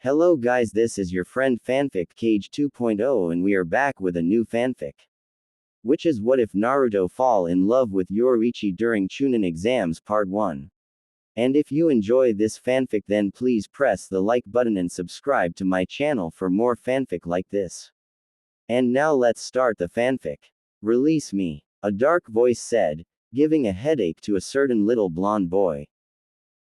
Hello guys, this is your friend Fanfic Cage 2.0 and we are back with a new fanfic. Which is what if Naruto fall in love with Yoruichi during Chunin exams part 1. And if you enjoy this fanfic then please press the like button and subscribe to my channel for more fanfic like this. And now let's start the fanfic. Release me, a dark voice said, giving a headache to a certain little blonde boy.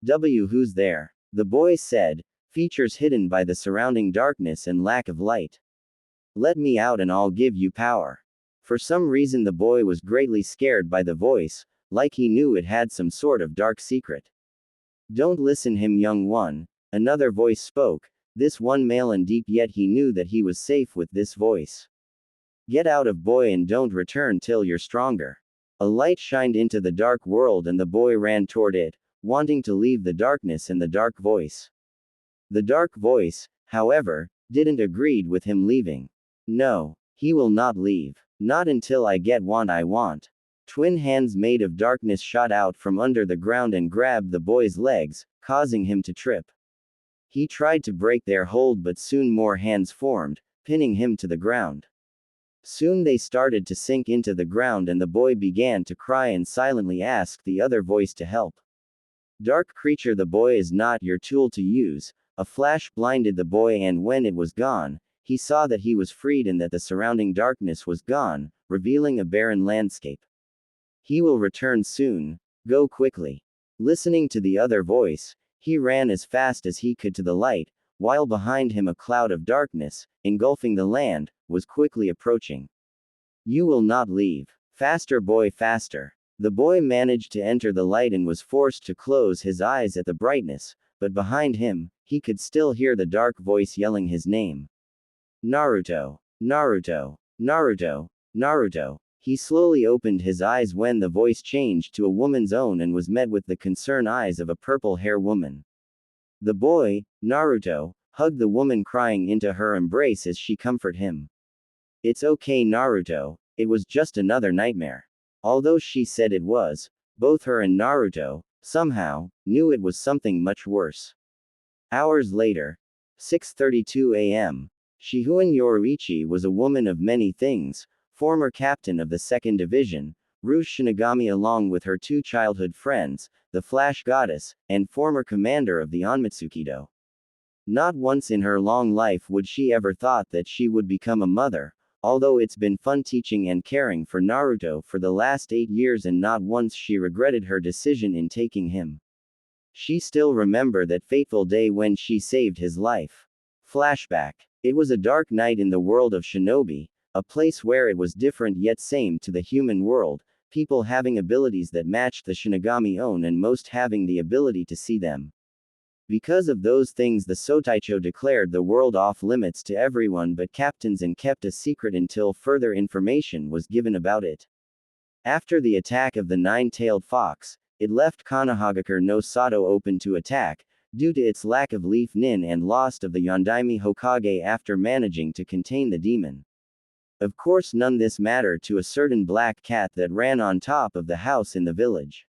Who's there? The boy said, features hidden by the surrounding darkness and lack of light. Let me out and I'll give you power. For some reason the boy was greatly scared by the voice, like he knew it had some sort of dark secret. Don't listen him young one, another voice spoke, this one male and deep yet he knew that he was safe with this voice. Get out of boy and don't return till you're stronger. A light shined into the dark world and the boy ran toward it, wanting to leave the darkness and the dark voice. The dark voice, however, didn't agree with him leaving. No, he will not leave. Not until I get what I want. Twin hands made of darkness shot out from under the ground and grabbed the boy's legs, causing him to trip. He tried to break their hold but soon more hands formed, pinning him to the ground. Soon they started to sink into the ground and the boy began to cry and silently asked the other voice to help. Dark creature, the boy is not your tool to use. A flash blinded the boy and when it was gone, he saw that he was freed and that the surrounding darkness was gone, revealing a barren landscape. He will return soon. Go quickly. Listening to the other voice, he ran as fast as he could to the light, while behind him a cloud of darkness, engulfing the land, was quickly approaching. You will not leave. Faster boy, faster. The boy managed to enter the light and was forced to close his eyes at the brightness, but behind him, he could still hear the dark voice yelling his name. Naruto. Naruto. Naruto. Naruto. He slowly opened his eyes when the voice changed to a woman's own and was met with the concerned eyes of a purple-haired woman. The boy, Naruto, hugged the woman crying into her embrace as she comforted him. It's okay Naruto, it was just another nightmare. Although she said it was, both her and Naruto, somehow, knew it was something much worse. Hours later, 6:32 a.m. Shihuan Yoruichi was a woman of many things, former captain of the 2nd Division, Rouge Shinigami along with her 2 childhood friends, the Flash Goddess, and former commander of the Onmitsukido. Not once in her long life would she ever thought that she would become a mother, although it's been fun teaching and caring for Naruto for the last 8 years and not once she regretted her decision in taking him. She still remember that fateful day when she saved his life. Flashback. It was a dark night in the world of shinobi, a place where it was different yet same to the human world, people having abilities that matched the Shinigami own and most having the ability to see them. Because of those things the Sotaicho declared the world off limits to everyone but captains and kept a secret until further information was given about it. After the attack of the 9-tailed fox, it left Konohagakure no Sato open to attack, due to its lack of leaf nin and loss of the Yondaime Hokage after managing to contain the demon. Of course none this mattered to a certain black cat that ran on top of the house in the village.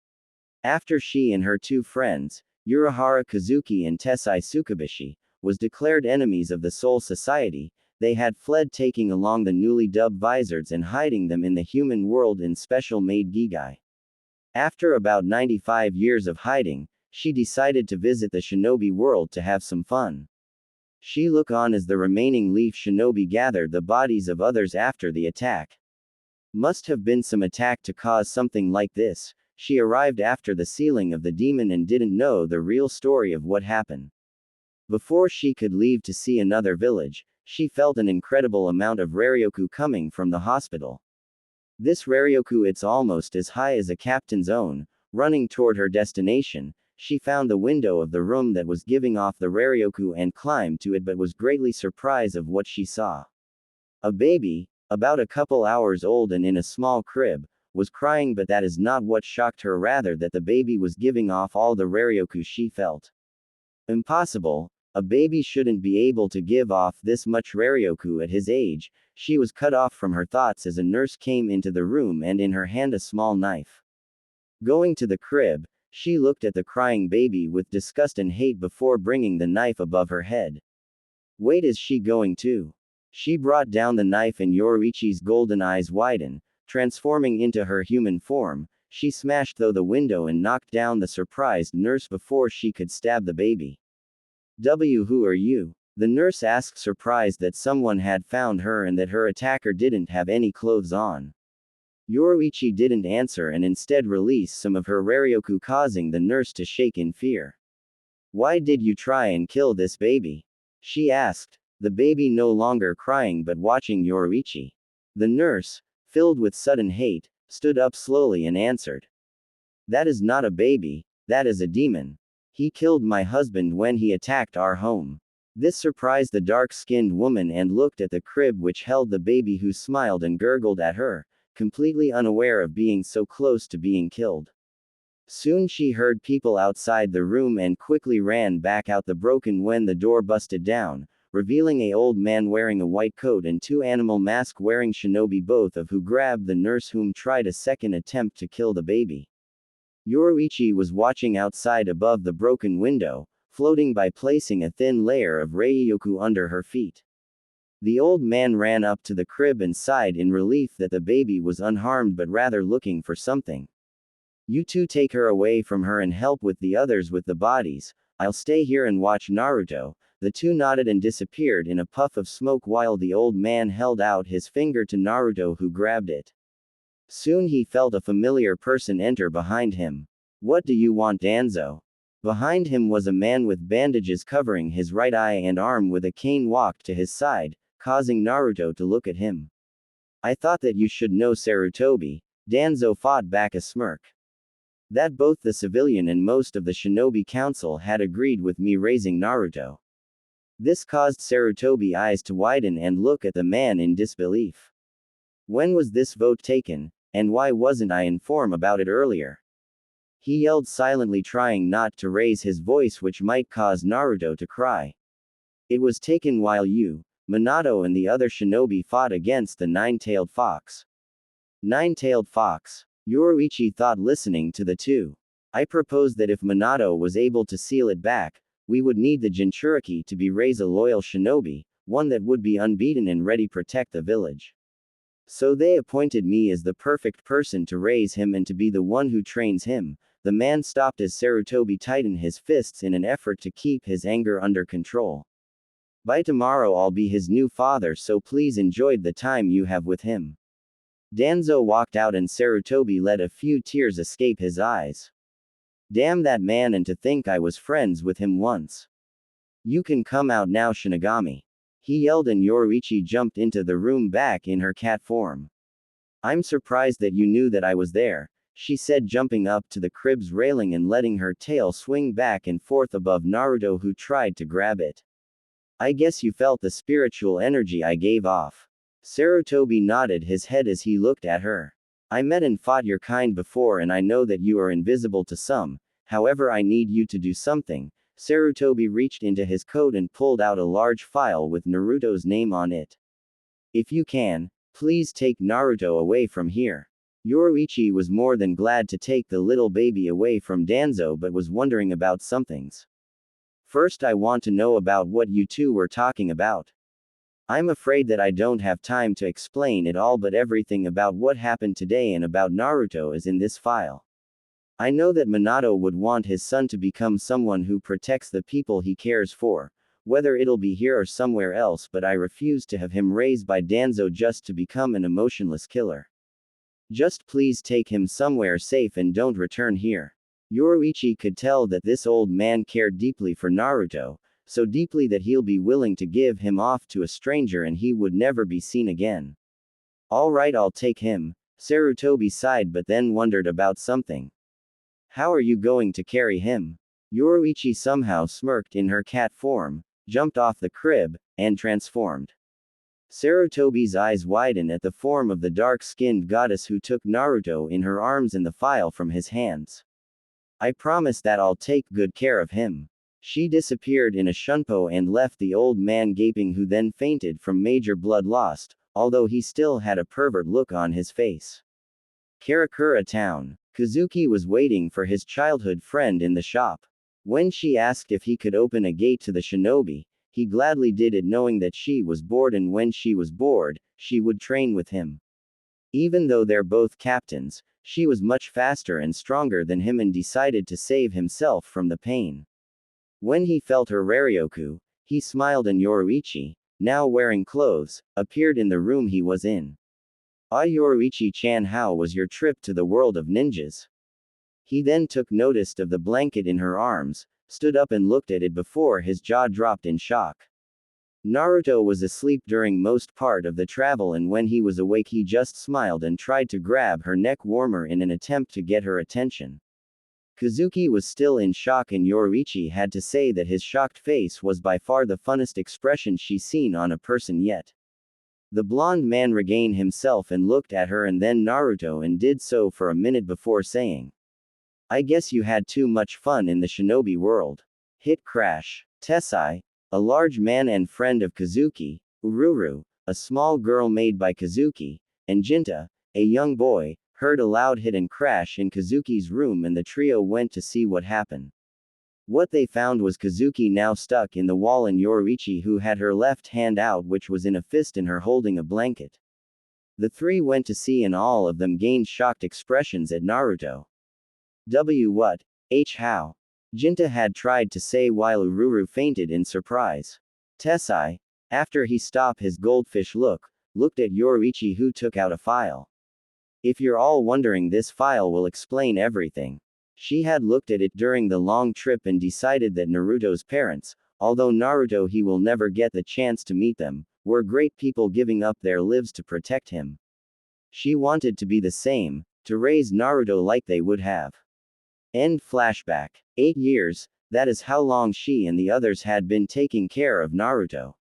After she and her 2 friends, Urahara Kazuki and Tessai Tsukubishi, was declared enemies of the Soul Society, they had fled taking along the newly dubbed Vizards and hiding them in the human world in special-made Gigai. After about 95 years of hiding, she decided to visit the shinobi world to have some fun. She looked on as the remaining leaf shinobi gathered the bodies of others after the attack. Must have been some attack to cause something like this. She arrived after the sealing of the demon and didn't know the real story of what happened. Before she could leave to see another village, she felt an incredible amount of Raryoku coming from the hospital. This Raryoku it's almost as high as a captain's own. Running toward her destination, she found the window of the room that was giving off the Raryoku and climbed to it but was greatly surprised of what she saw. A baby, about a couple hours old and in a small crib, was crying but that is not what shocked her rather that the baby was giving off all the Raryoku she felt. Impossible, a baby shouldn't be able to give off this much Raryoku at his age. She was cut off from her thoughts as a nurse came into the room and in her hand a small knife. Going to the crib, she looked at the crying baby with disgust and hate before bringing the knife above her head. Wait, is she going to? She brought down the knife and Yoruichi's golden eyes widen, transforming into her human form. She smashed through the window and knocked down the surprised nurse before she could stab the baby. Who are you? The nurse asked, surprised that someone had found her and that her attacker didn't have any clothes on. Yoruichi didn't answer and instead released some of her Raryoku, causing the nurse to shake in fear. Why did you try and kill this baby? She asked, the baby no longer crying but watching Yoruichi. The nurse, filled with sudden hate, stood up slowly and answered. That is not a baby, that is a demon. He killed my husband when he attacked our home. This surprised the dark-skinned woman and looked at the crib which held the baby, who smiled and gurgled at her, completely unaware of being so close to being killed. Soon she heard people outside the room and quickly ran back out the broken when the door busted down, revealing an old man wearing a white coat and two animal mask wearing shinobi, both of who grabbed the nurse, whom tried a second attempt to kill the baby. Yoruichi was watching outside above the broken window, floating by placing a thin layer of Ryoku under her feet. The old man ran up to the crib and sighed in relief that the baby was unharmed but rather looking for something. You two take her away from her and help with the others with the bodies. I'll stay here and watch Naruto. The two nodded and disappeared in a puff of smoke while the old man held out his finger to Naruto, who grabbed it. Soon he felt a familiar person enter behind him. What do you want, Danzo? Behind him was a man with bandages covering his right eye and arm with a cane walked to his side, causing Naruto to look at him. I thought that you should know Sarutobi. Danzo fought back a smirk. That both the civilian and most of the shinobi council had agreed with me raising Naruto. This caused Sarutobi's eyes to widen and look at the man in disbelief. When was this vote taken, and why wasn't I informed about it earlier? He yelled silently, trying not to raise his voice, which might cause Naruto to cry. It was taken while you, Minato, and the other shinobi fought against the nine-tailed fox. Nine-tailed fox. Yoruichi thought, listening to the two. I proposed that if Minato was able to seal it back, we would need the Jinchuriki to be raise a loyal shinobi, one that would be unbeaten and ready protect the village. So they appointed me as the perfect person to raise him and to be the one who trains him. The man stopped as Sarutobi tightened his fists in an effort to keep his anger under control. By tomorrow I'll be his new father, so please enjoy the time you have with him. Danzo walked out and Sarutobi let a few tears escape his eyes. Damn that man, and to think I was friends with him once. You can come out now, Shinigami. He yelled, and Yoruichi jumped into the room back in her cat form. I'm surprised that you knew that I was there, she said, jumping up to the crib's railing and letting her tail swing back and forth above Naruto, who tried to grab it. I guess you felt the spiritual energy I gave off. Sarutobi nodded his head as he looked at her. I met and fought your kind before, and I know that you are invisible to some, however I need you to do something. Sarutobi reached into his coat and pulled out a large file with Naruto's name on it. If you can, please take Naruto away from here. Yoruichi was more than glad to take the little baby away from Danzo, but was wondering about some things. First, I want to know about what you two were talking about. I'm afraid that I don't have time to explain it all, but everything about what happened today and about Naruto is in this file. I know that Minato would want his son to become someone who protects the people he cares for, whether it'll be here or somewhere else, but I refuse to have him raised by Danzo just to become an emotionless killer. Just please take him somewhere safe and don't return here. Yoruichi could tell that this old man cared deeply for Naruto, so deeply that he'll be willing to give him off to a stranger and he would never be seen again. All right, I'll take him. Sarutobi sighed but then wondered about something. How are you going to carry him? Yoruichi somehow smirked in her cat form, jumped off the crib, and transformed. Sarutobi's eyes widened at the form of the dark-skinned goddess who took Naruto in her arms and the file from his hands. I promise that I'll take good care of him. She disappeared in a shunpo and left the old man gaping, who then fainted from major blood loss, although he still had a pervert look on his face. Karakura Town. Kazuki was waiting for his childhood friend in the shop. When she asked if he could open a gate to the shinobi, he gladly did it knowing that she was bored, and when she was bored, she would train with him. Even though they're both captains, she was much faster and stronger than him and decided to save himself from the pain. When he felt her Raryoku, he smiled and Yoruichi, now wearing clothes, appeared in the room he was in. "Ah, Yoruichi-chan, how was your trip to the world of ninjas?" He then took notice of the blanket in her arms, stood up and looked at it before his jaw dropped in shock. Naruto was asleep during most part of the travel, and when he was awake he just smiled and tried to grab her neck warmer in an attempt to get her attention. Kazuki was still in shock, and Yoruichi had to say that his shocked face was by far the funnest expression she's seen on a person yet. The blonde man regained himself and looked at her and then Naruto and did so for a minute before saying, "I guess you had too much fun in the shinobi world." Hit crash. Tessai, a large man and friend of Kazuki, Ururu, a small girl made by Kazuki, and Jinta, a young boy, heard a loud hit and crash in Kazuki's room, and the trio went to see what happened. What they found was Kazuki now stuck in the wall and Yoruichi, who had her left hand out, which was in a fist, and her holding a blanket. The three went to see and all of them gained shocked expressions at Naruto. What? How? Jinta had tried to say while Ururu fainted in surprise. Tessai, after he stopped his goldfish looked at Yoruichi, who took out a file. "If you're all wondering, this file will explain everything." She had looked at it during the long trip and decided that Naruto's parents, although Naruto he will never get the chance to meet them, were great people giving up their lives to protect him. She wanted to be the same, to raise Naruto like they would have. End flashback. 8 years, that is how long she and the others had been taking care of Naruto.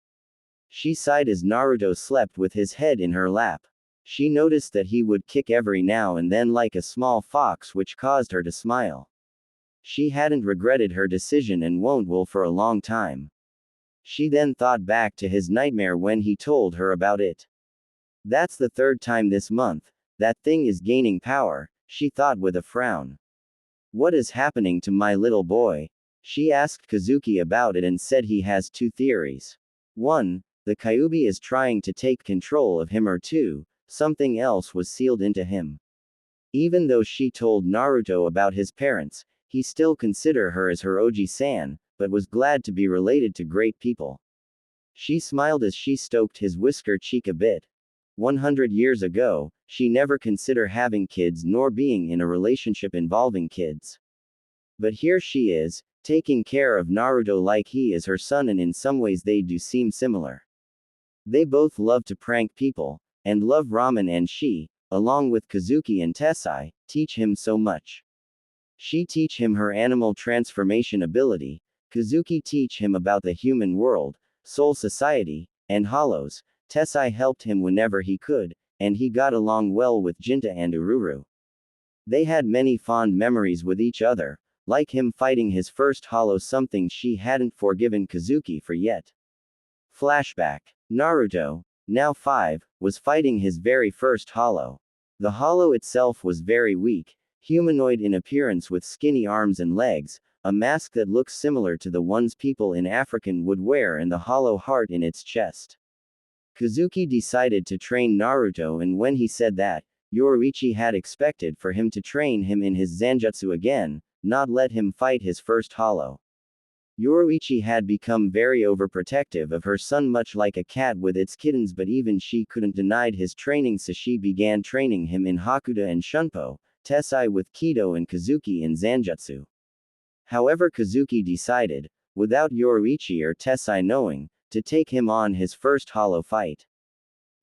She sighed as Naruto slept with his head in her lap. She noticed that he would kick every now and then like a small fox, which caused her to smile. She hadn't regretted her decision and will for a long time. She then thought back to his nightmare when he told her about it. That's the third time this month that thing is gaining power, she thought with a frown. What is happening to my little boy? She asked Kazuki about it and said he has 2 theories. 1, the Kyuubi is trying to take control of him, or 2, something else was sealed into him. Even though she told Naruto about his parents, he still considered her as her Oji-san, but was glad to be related to great people. She smiled as she stroked his whisker cheek a bit. 100 years ago, she never considered having kids nor being in a relationship involving kids. But here she is, taking care of Naruto like he is her son, and in some ways they do seem similar. They both love to prank people, and love ramen, and she, along with Kazuki and Tessai, teach him so much. She teach him her animal transformation ability, Kazuki teach him about the human world, soul society, and hollows. Tessai helped him whenever he could, and he got along well with Jinta and Ururu. They had many fond memories with each other, like him fighting his first hollow, something she hadn't forgiven Kazuki for yet. Flashback. Naruto, now 5, was fighting his very first hollow. The hollow itself was very weak, humanoid in appearance with skinny arms and legs, a mask that looks similar to the ones people in African would wear, and the hollow heart in its chest. Kazuki decided to train Naruto, and when he said that, Yoruichi had expected for him to train him in his Zanjutsu again, not let him fight his first hollow. Yoruichi had become very overprotective of her son, much like a cat with its kittens, but even she couldn't deny his training, so she began training him in Hakuda and Shunpo, Tessai with Kido, and Kazuki in Zanjutsu. However, Kazuki decided, without Yoruichi or Tessai knowing, to take him on his first hollow fight.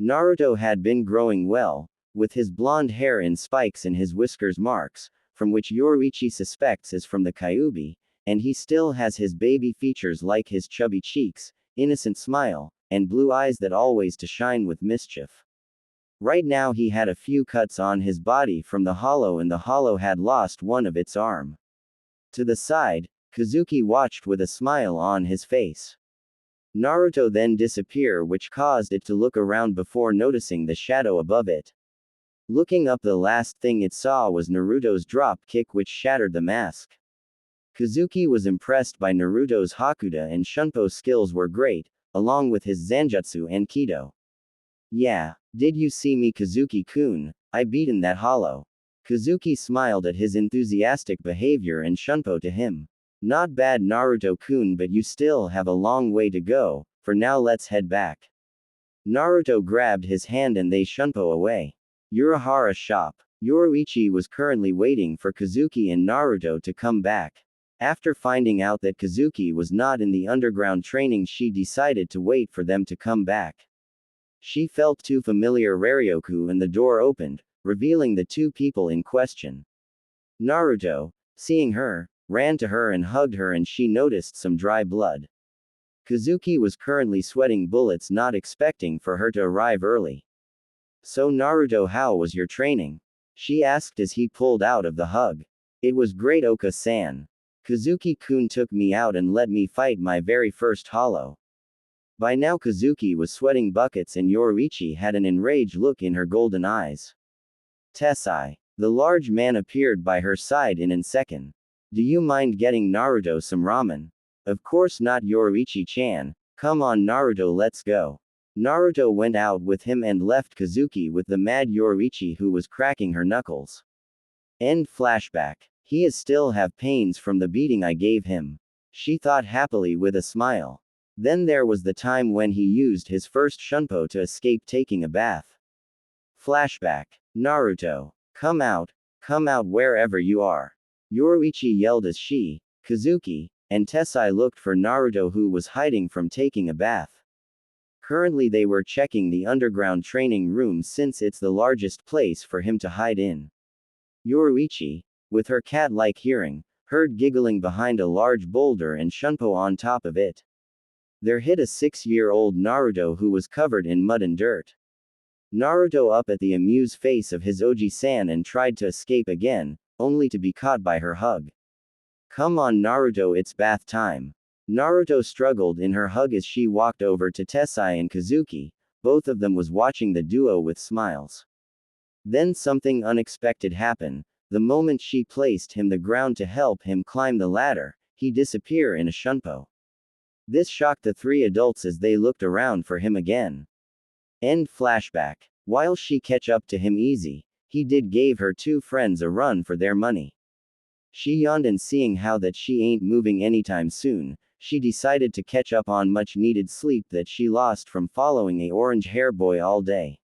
Naruto had been growing well, with his blonde hair in spikes and his whiskers marks, from which Yoruichi suspects is from the Kyuubi, and he still has his baby features like his chubby cheeks, innocent smile, and blue eyes that always to shine with mischief. Right now he had a few cuts on his body from the hollow, and the hollow had lost one of its arm. To the side, Kazuki watched with a smile on his face. Naruto then disappeared, which caused it to look around before noticing the shadow above it. Looking up, the last thing it saw was Naruto's drop kick, which shattered the mask. Kazuki was impressed by Naruto's Hakuda and Shunpo skills were great, along with his Zanjutsu and Kido. Yeah, did you see me Kazuki-kun? I beaten that hollow. Kazuki smiled at his enthusiastic behavior and Shunpo to him. Not bad Naruto-kun, but you still have a long way to go, for now let's head back. Naruto grabbed his hand and they Shunpo away. Urahara shop. Yoruichi was currently waiting for Kazuki and Naruto to come back. After finding out that Kazuki was not in the underground training, she decided to wait for them to come back. She felt too familiar Raryoku and the door opened, revealing the two people in question. Naruto, seeing her, ran to her and hugged her and she noticed some dry blood. Kazuki was currently sweating bullets, not expecting for her to arrive early. So Naruto, how was your training? She asked as he pulled out of the hug. It was great Oka-san. Kazuki-kun took me out and let me fight my very first hollow. By now Kazuki was sweating buckets and Yoruichi had an enraged look in her golden eyes. Tessai. The large man appeared by her side in an second. Do you mind getting Naruto some ramen? Of course not, Yoruichi-chan. Come on Naruto, let's go. Naruto went out with him and left Kazuki with the mad Yoruichi who was cracking her knuckles. End flashback. He is still have pains from the beating I gave him. She thought happily with a smile. Then there was the time when he used his first Shunpo to escape taking a bath. Flashback. Naruto. Come out wherever you are. Yoruichi yelled as she, Kazuki, and Tessai looked for Naruto who was hiding from taking a bath. Currently they were checking the underground training room since it's the largest place for him to hide in. Yoruichi, with her cat-like hearing, heard giggling behind a large boulder and Shunpo on top of it. There hid a 6-year-old Naruto who was covered in mud and dirt. Naruto up at the amused face of his Oji-san and tried to escape again, only to be caught by her hug. Come on Naruto, it's bath time. Naruto struggled in her hug as she walked over to Tessai and Kazuki, both of them was watching the duo with smiles. Then something unexpected happened. The moment she placed him the ground to help him climb the ladder, he disappeared in a Shunpo. This shocked the three adults as they looked around for him again. End flashback. While she catch up to him easy, he did gave her two friends a run for their money. She yawned and seeing how that she ain't moving anytime soon, she decided to catch up on much needed sleep that she lost from following a orange hair boy all day.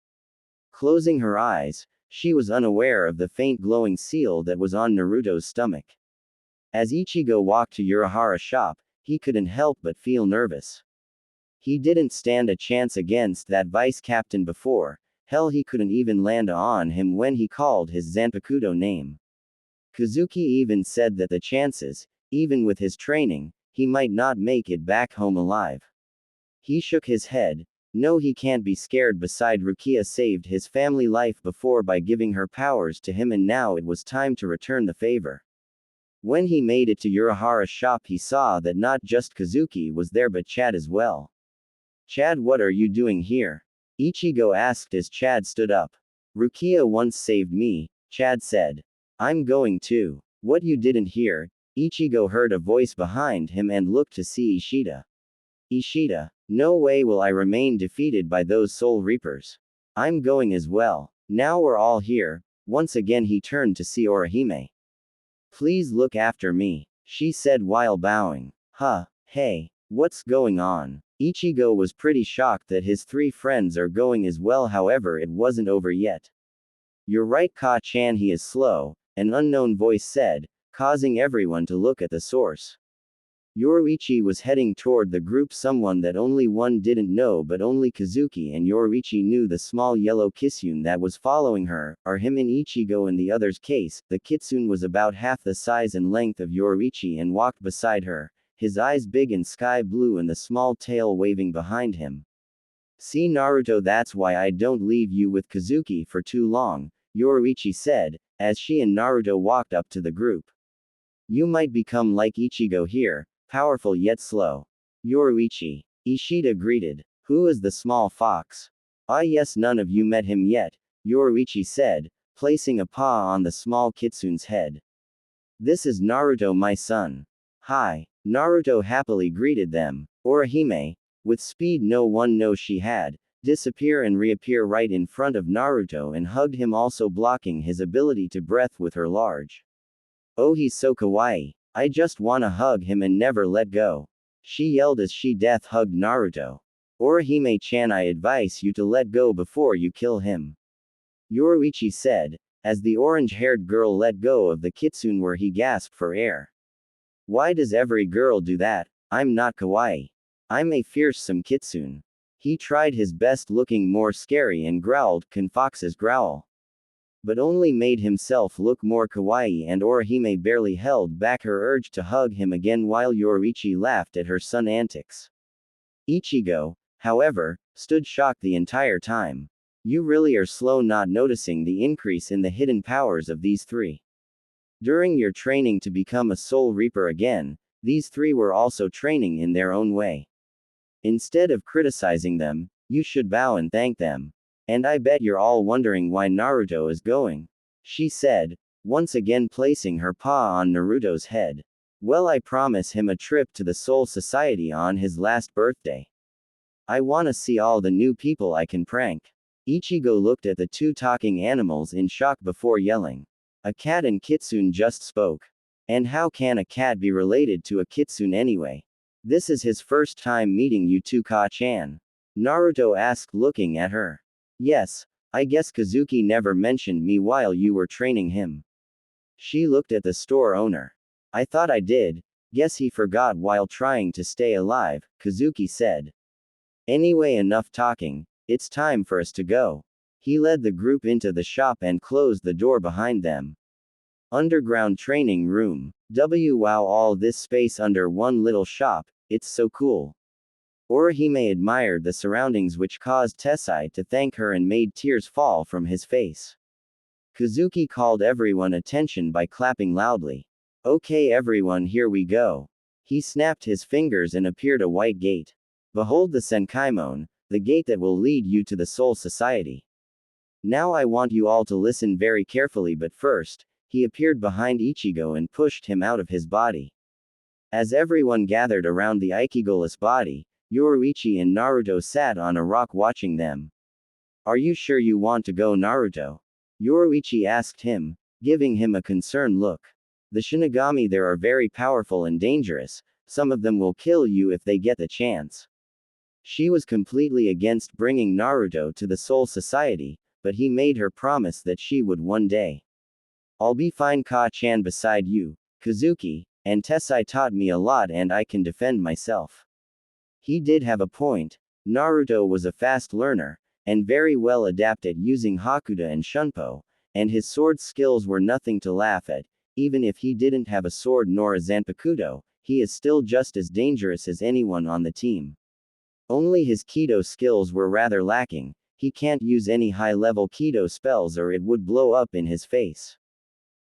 Closing her eyes, she was unaware of the faint glowing seal that was on Naruto's stomach. As Ichigo walked to Urahara's shop, he couldn't help but feel nervous. He didn't stand a chance against that vice captain before, hell he couldn't even land on him when he called his Zanpakuto name. Kazuki even said that the chances, even with his training, he might not make it back home alive. He shook his head. No, he can't be scared. Beside Rukia saved his family life before by giving her powers to him and now it was time to return the favor. When he made it to Urahara's shop he saw that not just Kazuki was there but Chad as well. Chad, what are you doing here? Ichigo asked as Chad stood up. Rukia once saved me, Chad said. I'm going too. What, you didn't hear? Ichigo heard a voice behind him and looked to see Ishida. Ishida, no way will I remain defeated by those Soul Reapers. I'm going as well. Now we're all here. Once again he turned to see Orihime. Please look after me, she said while bowing. Huh, hey, what's going on? Ichigo was pretty shocked that his three friends are going as well, however it wasn't over yet. You're right Ka-chan, he is slow, an unknown voice said, causing everyone to look at the source. Yoruichi was heading toward the group, someone that only one didn't know but only Kazuki and Yoruichi knew. The small yellow kitsune that was following her, or him in Ichigo in the other's case, the kitsune was about half the size and length of Yoruichi and walked beside her, his eyes big and sky blue and the small tail waving behind him. See Naruto, that's why I don't leave you with Kazuki for too long, Yoruichi said, as she and Naruto walked up to the group. You might become like Ichigo here, powerful yet slow. Yoruichi. Ishida greeted. Who is the small fox? Ah yes, none of you met him yet, Yoruichi said, placing a paw on the small kitsune's head. This is Naruto, my son. Hi. Naruto happily greeted them. Orihime, with speed no one knows she had, disappear and reappear right in front of Naruto and hugged him, also blocking his ability to breath with her large. Oh, he's so kawaii. I just wanna hug him and never let go. She yelled as she death hugged Naruto. Orihime-chan, I advise you to let go before you kill him. Yoruichi said, as the orange-haired girl let go of the kitsune where he gasped for air. Why does every girl do that? I'm not kawaii. I'm a fearsome kitsune. He tried his best, looking more scary, and growled, can foxes growl? But only made himself look more kawaii, and Orihime barely held back her urge to hug him again while Yoruichi laughed at her son antics. Ichigo, however, stood shocked the entire time. You really are slow not noticing the increase in the hidden powers of these three. During your training to become a Soul Reaper again, these three were also training in their own way. Instead of criticizing them, you should bow and thank them. And I bet you're all wondering why Naruto is going. She said, once again placing her paw on Naruto's head. Well, I promise him a trip to the Soul Society on his last birthday. I wanna see all the new people I can prank. Ichigo looked at the two talking animals in shock before yelling. A cat and kitsune just spoke. And how can a cat be related to a kitsune anyway? This is his first time meeting you two, Ka-chan. Naruto asked, looking at her. Yes, I guess Kazuki never mentioned me while you were training him. She looked at the store owner. I thought I did. Guess he forgot while trying to stay alive, Kazuki said. Anyway, enough talking. It's time for us to go. He led the group into the shop and closed the door behind them. Underground training room. Wow, all this space under one little shop, it's so cool. Orihime admired the surroundings, which caused Tessai to thank her and made tears fall from his face. Kazuki called everyone attention by clapping loudly. Okay everyone, here we go. He snapped his fingers and appeared a white gate. Behold the Senkaimon, the gate that will lead you to the Soul Society. Now I want you all to listen very carefully, but first, he appeared behind Ichigo and pushed him out of his body. As everyone gathered around the Ikigoless body, Yoruichi and Naruto sat on a rock watching them. Are you sure you want to go, Naruto? Yoruichi asked him, giving him a concerned look. The Shinigami there are very powerful and dangerous, some of them will kill you if they get the chance. She was completely against bringing Naruto to the Soul Society, but he made her promise that she would one day. I'll be fine, Ka-chan, beside you, Kazuki, and Tessai taught me a lot and I can defend myself. He did have a point. Naruto was a fast learner, and very well adept at using Hakuda and Shunpo, and his sword skills were nothing to laugh at. Even if he didn't have a sword nor a Zanpakuto, he is still just as dangerous as anyone on the team. Only his Kido skills were rather lacking. He can't use any high-level Kido spells or it would blow up in his face.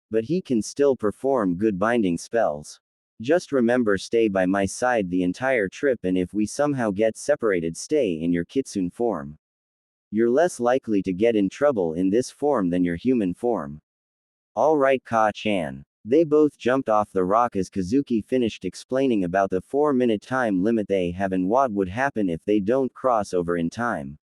But he can still perform good binding spells. Just remember, stay by my side the entire trip, and if we somehow get separated, stay in your kitsune form. You're less likely to get in trouble in this form than your human form. Alright, Ka-chan. They both jumped off the rock as Kazuki finished explaining about the 4-minute time limit they have and what would happen if they don't cross over in time.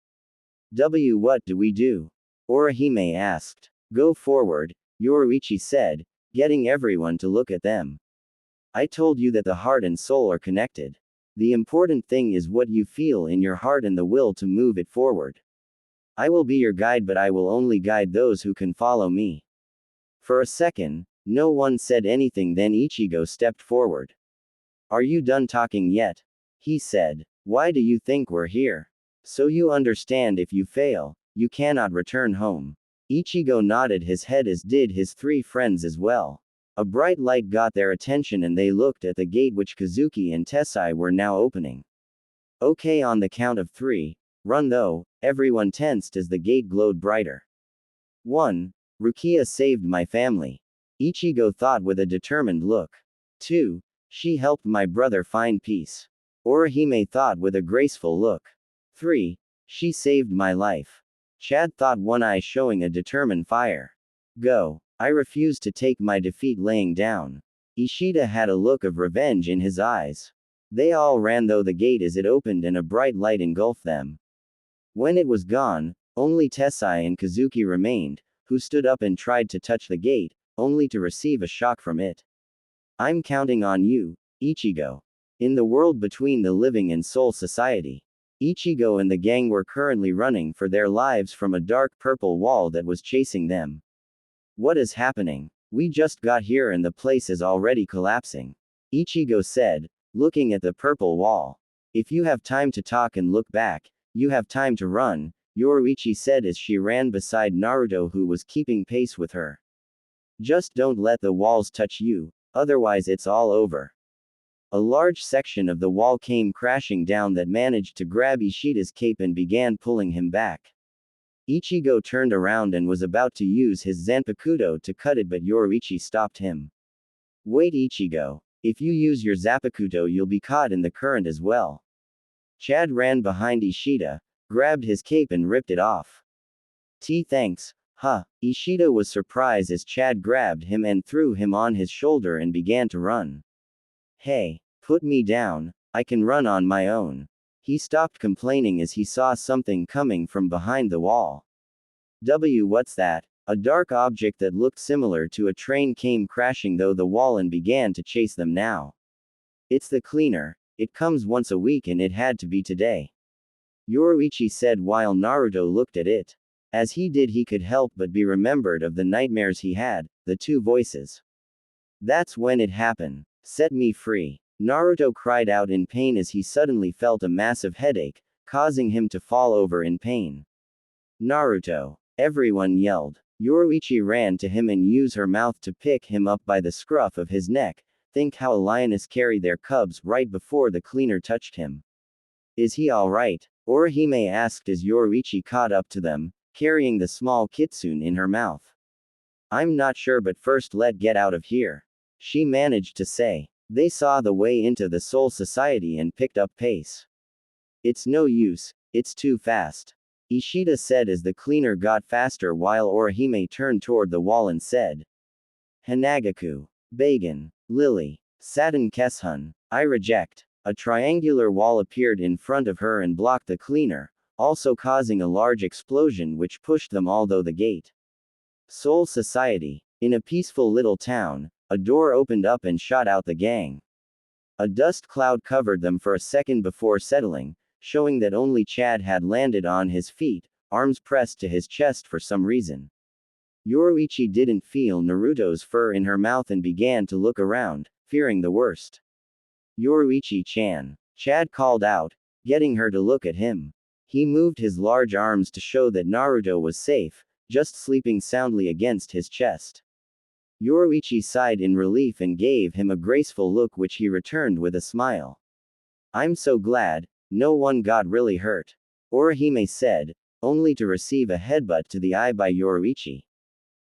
What do we do? Orihime asked. Go forward, Yoruichi said, getting everyone to look at them. I told you that the heart and soul are connected. The important thing is what you feel in your heart and the will to move it forward. I will be your guide, but I will only guide those who can follow me. For a second, no one said anything, then Ichigo stepped forward. Are you done talking yet? He said. Why do you think we're here? So you understand, if you fail, you cannot return home. Ichigo nodded his head, as did his three friends as well. A bright light got their attention and they looked at the gate which Kazuki and Tessai were now opening. Okay, on the count of 3, run though. Everyone tensed as the gate glowed brighter. 1. Rukia saved my family. Ichigo thought with a determined look. 2. She helped my brother find peace. Orihime thought with a graceful look. 3. She saved my life. Chad thought, one eye showing a determined fire. Go. I refuse to take my defeat laying down. Ishida had a look of revenge in his eyes. They all ran though the gate as it opened and a bright light engulfed them. When it was gone, only Tessai and Kazuki remained, who stood up and tried to touch the gate, only to receive a shock from it. I'm counting on you, Ichigo. In the world between the living and soul society, Ichigo and the gang were currently running for their lives from a dark purple wall that was chasing them. What is happening? We just got here and the place is already collapsing, Ichigo said, looking at the purple wall. If you have time to talk and look back, you have time to run, Yoruichi said as she ran beside Naruto who was keeping pace with her. Just don't let the walls touch you, otherwise it's all over. A large section of the wall came crashing down that managed to grab Ishida's cape and began pulling him back. Ichigo turned around and was about to use his Zanpakuto to cut it but Yoruichi stopped him. Wait Ichigo, if you use your Zanpakuto you'll be caught in the current as well. Chad ran behind Ishida, grabbed his cape and ripped it off. Thanks, huh? Ishida was surprised as Chad grabbed him and threw him on his shoulder and began to run. Hey, put me down, I can run on my own. He stopped complaining as he saw something coming from behind the wall. What's that? A dark object that looked similar to a train came crashing through the wall and began to chase them now. It's the cleaner, it comes once a week and it had to be today. Yoruichi said while Naruto looked at it. As he did he could help but be remembered of the nightmares he had, the two voices. That's when it happened. Set me free. Naruto cried out in pain as he suddenly felt a massive headache, causing him to fall over in pain. Naruto! Everyone yelled. Yoruichi ran to him and used her mouth to pick him up by the scruff of his neck. Think how a lioness carry their cubs right before the cleaner touched him. Is he alright? Orihime asked as Yoruichi caught up to them, carrying the small kitsune in her mouth. I'm not sure but first let get out of here. She managed to say. They saw the way into the Soul Society and picked up pace. It's no use, it's too fast. Ishida said as the cleaner got faster while Orihime turned toward the wall and said. Hanagaku. Bagan. Lily. Satin Keshun. I reject. A triangular wall appeared in front of her and blocked the cleaner, also causing a large explosion which pushed them all through the gate. Soul Society. In a peaceful little town, a door opened up and shot out the gang. A dust cloud covered them for a second before settling, showing that only Chad had landed on his feet, arms pressed to his chest for some reason. Yoruichi didn't feel Naruto's fur in her mouth and began to look around, fearing the worst. Yoruichi-chan. Chad called out, getting her to look at him. He moved his large arms to show that Naruto was safe, just sleeping soundly against his chest. Yoruichi sighed in relief and gave him a graceful look which he returned with a smile. I'm so glad, no one got really hurt. Orihime said, only to receive a headbutt to the eye by Yoruichi.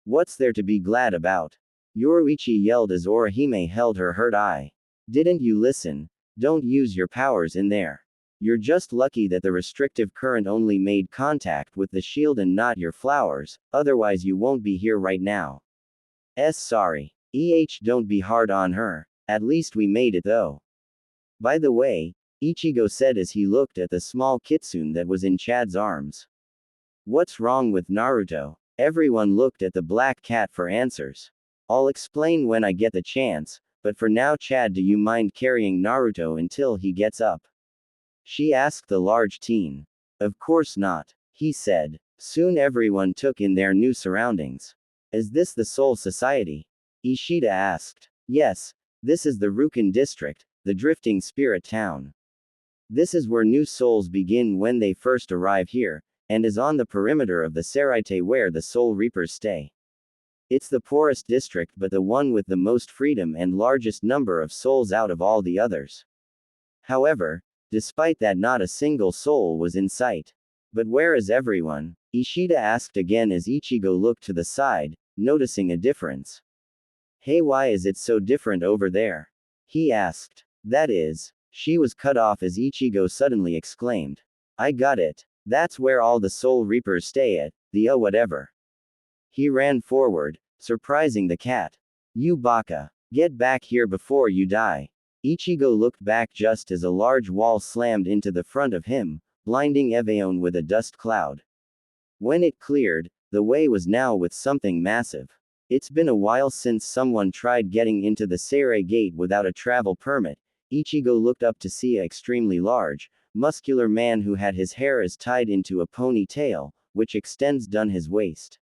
What's there to be glad about? Yoruichi yelled as Orihime held her hurt eye. Didn't you listen? Don't use your powers in there. You're just lucky that the restrictive current only made contact with the shield and not your flowers, otherwise you won't be here right now. Sorry. Don't be hard on her, at least we made it though. By the way, Ichigo said as he looked at the small kitsune that was in Chad's arms. What's wrong with Naruto? Everyone looked at the black cat for answers. I'll explain when I get the chance, but for now Chad, do you mind carrying Naruto until he gets up? She asked the large teen. Of course not, he said. Soon everyone took in their new surroundings. Is this the Soul Society? Ishida asked. Yes, this is the Rukin district, the drifting spirit town. This is where new souls begin when they first arrive here, and is on the perimeter of the Seraite where the Soul Reapers stay. It's the poorest district but the one with the most freedom and largest number of souls out of all the others. However, despite that not a single soul was in sight. But where is everyone? Ishida asked again as Ichigo looked to the side, noticing a difference. Hey, why is it so different over there? He asked. That is. She was cut off as Ichigo suddenly exclaimed. I got it. That's where all the Soul Reapers stay at, the whatever. He ran forward, surprising the cat. You baka. Get back here before you die. Ichigo looked back just as a large wall slammed into the front of him, blinding Eveon with a dust cloud. When it cleared, the way was now with something massive. It's been a while since someone tried getting into the Seirei Gate without a travel permit. Ichigo looked up to see an extremely large, muscular man who had his hair is tied into a ponytail, which extends down his waist.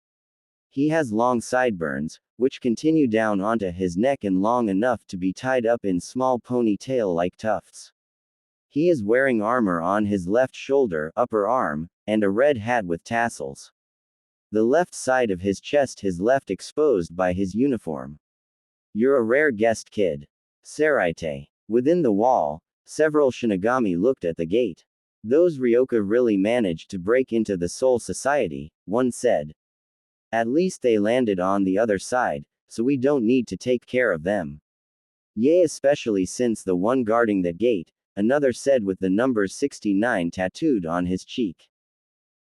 He has long sideburns, which continue down onto his neck and long enough to be tied up in small ponytail-like tufts. He is wearing armor on his left shoulder, upper arm, and a red hat with tassels. The left side of his chest is left exposed by his uniform. You're a rare guest, kid. Seraite. Within the wall, several Shinigami looked at the gate. Those Ryoka really managed to break into the Soul Society, one said. At least they landed on the other side, so we don't need to take care of them. Yay, especially since the one guarding that gate, another said with the number 69 tattooed on his cheek.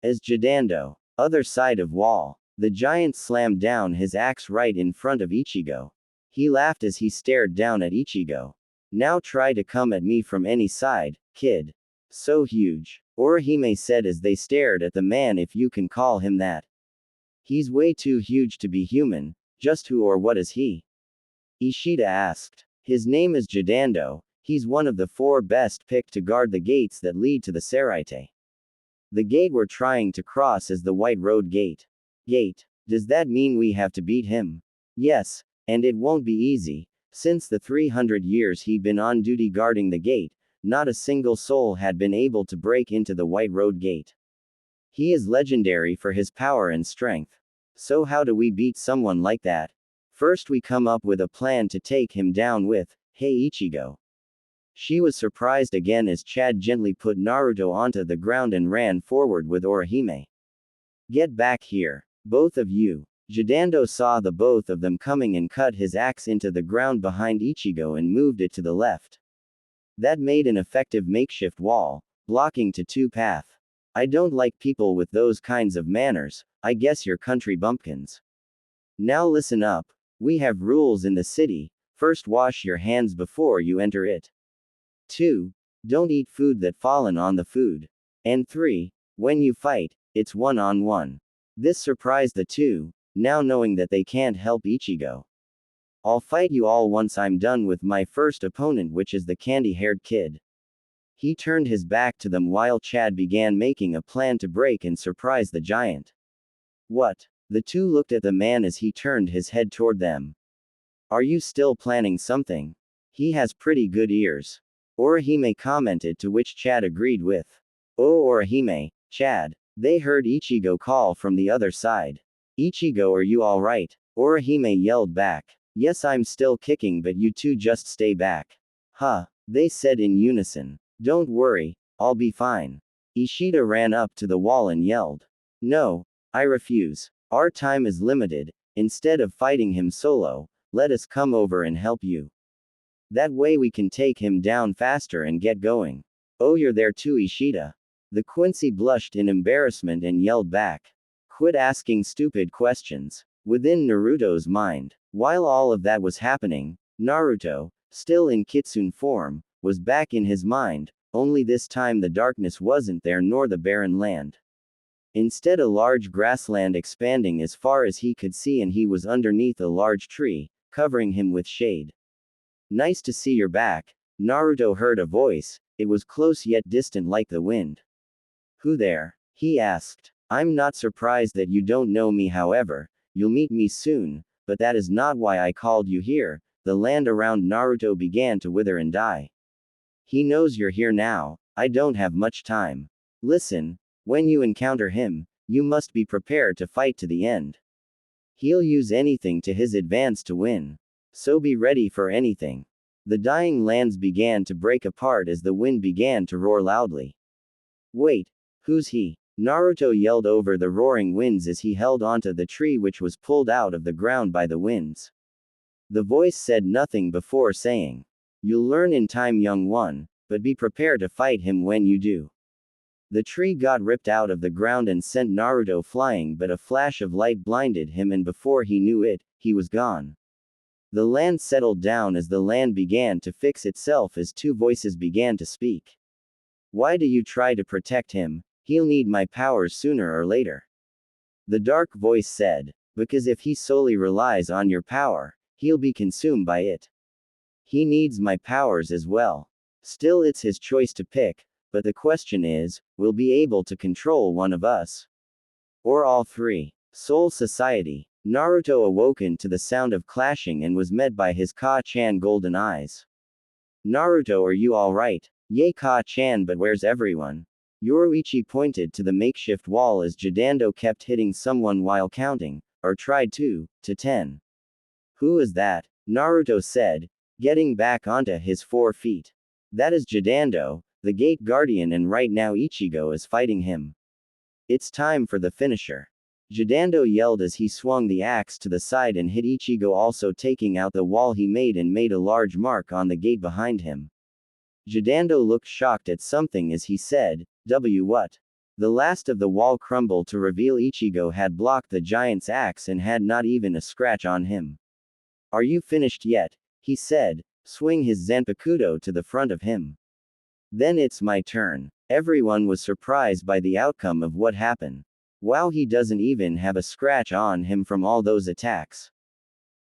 As Jidando. Other side of wall. The giant slammed down his axe right in front of Ichigo. He laughed as he stared down at Ichigo. Now try to come at me from any side, kid. So huge. Orihime said as they stared at the man, if you can call him that. He's way too huge to be human, just who or what is he? Ishida asked. His name is Jidando, he's one of the 4 best picked to guard the gates that lead to the Seraite. The gate we're trying to cross is the White Road Gate. Gate. Does that mean we have to beat him? Yes, and it won't be easy. Since the 300 years he'd been on duty guarding the gate, not a single soul had been able to break into the White Road Gate. He is legendary for his power and strength. So how do we beat someone like that? First we come up with a plan to take him down with, hey Ichigo. She was surprised again as Chad gently put Naruto onto the ground and ran forward with Orihime. Get back here. Both of you. Jidando saw the both of them coming and cut his axe into the ground behind Ichigo and moved it to the left. That made an effective makeshift wall, blocking to 2 path. I don't like people with those kinds of manners, I guess you're country bumpkins. Now listen up. We have rules in the city. First, wash your hands before you enter it. 2. Don't eat food that fallen on the food. And 3. When you fight, it's one-on-one. This surprised the 2, now knowing that they can't help Ichigo. I'll fight you all once I'm done with my first opponent, which is the candy-haired kid. He turned his back to them while Chad began making a plan to break and surprise the giant. What? The 2 looked at the man as he turned his head toward them. Are you still planning something? He has pretty good ears. Orihime commented, to which Chad agreed with. Oh Orihime, Chad. They heard Ichigo call from the other side. Ichigo, are you alright? Orihime yelled back. Yes, I'm still kicking, but you 2 just stay back. Huh, they said in unison. Don't worry, I'll be fine. Ishida ran up to the wall and yelled. No, I refuse. Our time is limited. Instead of fighting him solo, let us come over and help you. That way we can take him down faster and get going. Oh, you're there too, Ishida. The Quincy blushed in embarrassment and yelled back. Quit asking stupid questions. Within Naruto's mind. While all of that was happening, Naruto, still in kitsune form, was back in his mind, only this time the darkness wasn't there nor the barren land. Instead, a large grassland expanding as far as he could see, and he was underneath a large tree, covering him with shade. Nice to see you're back. Naruto heard a voice. It was close yet distant like the wind. Who there? He asked. I'm not surprised that you don't know me, however, you'll meet me soon, but that is not why I called you here. The land around Naruto began to wither and die. He knows you're here now. I don't have much time. Listen, when you encounter him, you must be prepared to fight to the end. He'll use anything to his advance to win. So be ready for anything. The dying lands began to break apart as the wind began to roar loudly. Wait, who's he? Naruto yelled over the roaring winds as he held onto the tree which was pulled out of the ground by the winds. The voice said nothing before saying, you'll learn in time, young one, but be prepared to fight him when you do. The tree got ripped out of the ground and sent Naruto flying, but a flash of light blinded him, and before he knew it, he was gone. The land settled down as the land began to fix itself as two voices began to speak. Why do you try to protect him? He'll need my powers sooner or later. The dark voice said, because if he solely relies on your power, he'll be consumed by it. He needs my powers as well. Still, it's his choice to pick, but the question is, will be able to control one of us? Or all three? Soul Society. Naruto awoken to the sound of clashing and was met by his Ka-chan golden eyes. Naruto, are you alright? Yay Ka-chan, but where's everyone? Yoruichi pointed to the makeshift wall as Jidando kept hitting someone while counting, or tried to 10. Who is that? Naruto said, getting back onto his 4 feet. That is Jidando, the gate guardian, and right now Ichigo is fighting him. It's time for the finisher. Jidando yelled as he swung the axe to the side and hit Ichigo, also taking out the wall he made and made a large mark on the gate behind him. Jidando looked shocked at something as he said, what? The last of the wall crumbled to reveal Ichigo had blocked the giant's axe and had not even a scratch on him. Are you finished yet? He said, swing his Zanpakuto to the front of him. Then it's my turn. Everyone was surprised by the outcome of what happened. Wow, he doesn't even have a scratch on him from all those attacks.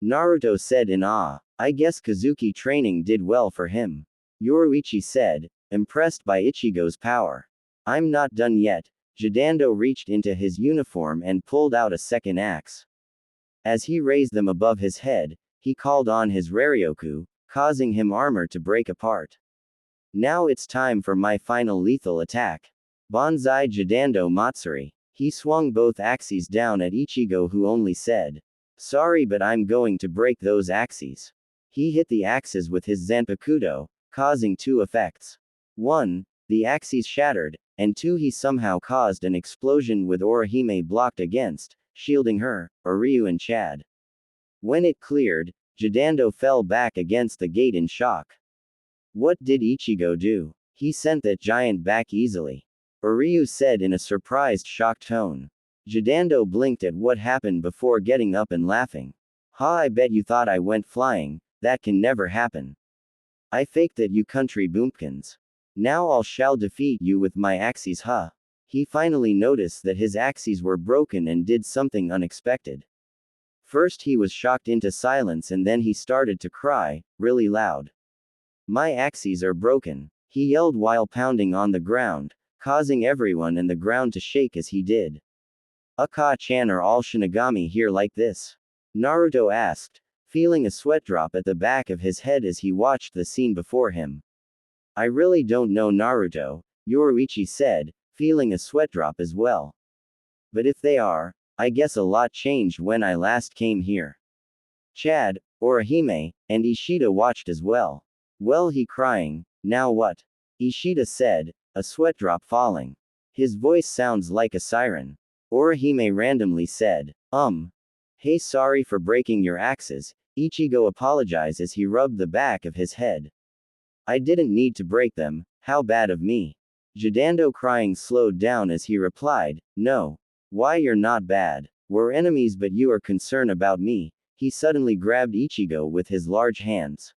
Naruto said in awe, I guess Kazuki training did well for him. Yoruichi said, impressed by Ichigo's power. I'm not done yet. Jidando reached into his uniform and pulled out a second axe. As he raised them above his head, he called on his Raryoku, causing him armor to break apart. Now it's time for my final lethal attack. Banzai Jidando Matsuri. He swung both axes down at Ichigo, who only said, sorry, but I'm going to break those axes. He hit the axes with his Zanpakuto, causing 2 effects. 1. The axes shattered, and 2. He somehow caused an explosion with Orihime blocked against, shielding her, Ryu and Chad. When it cleared, Jidando fell back against the gate in shock. What did Ichigo do? He sent that giant back easily. Ryu said in a surprised, shocked tone. Jidando blinked at what happened before getting up and laughing. Ha, I bet you thought I went flying. That can never happen. I faked that, you country bumpkins. Now I shall defeat you with my axes, huh? He finally noticed that his axes were broken and did something unexpected. First he was shocked into silence and then he started to cry, really loud. My axes are broken, he yelled while pounding on the ground, causing everyone in the ground to shake as he did. Aka-chan, are all Shinigami here like this? Naruto asked, feeling a sweat drop at the back of his head as he watched the scene before him. I really don't know, Naruto, Yoruichi said, feeling a sweat drop as well. But if they are, I guess a lot changed when I last came here. Chad, Orihime, and Ishida watched as well. Well, he crying, now what? Ishida said, a sweat drop falling. His voice sounds like a siren. Orihime randomly said, hey, sorry for breaking your axes. Ichigo apologized as he rubbed the back of his head. I didn't need to break them, how bad of me. Jidando crying slowed down as he replied, no. Why, you're not bad. We're enemies, but you are concerned about me. He suddenly grabbed Ichigo with his large hands.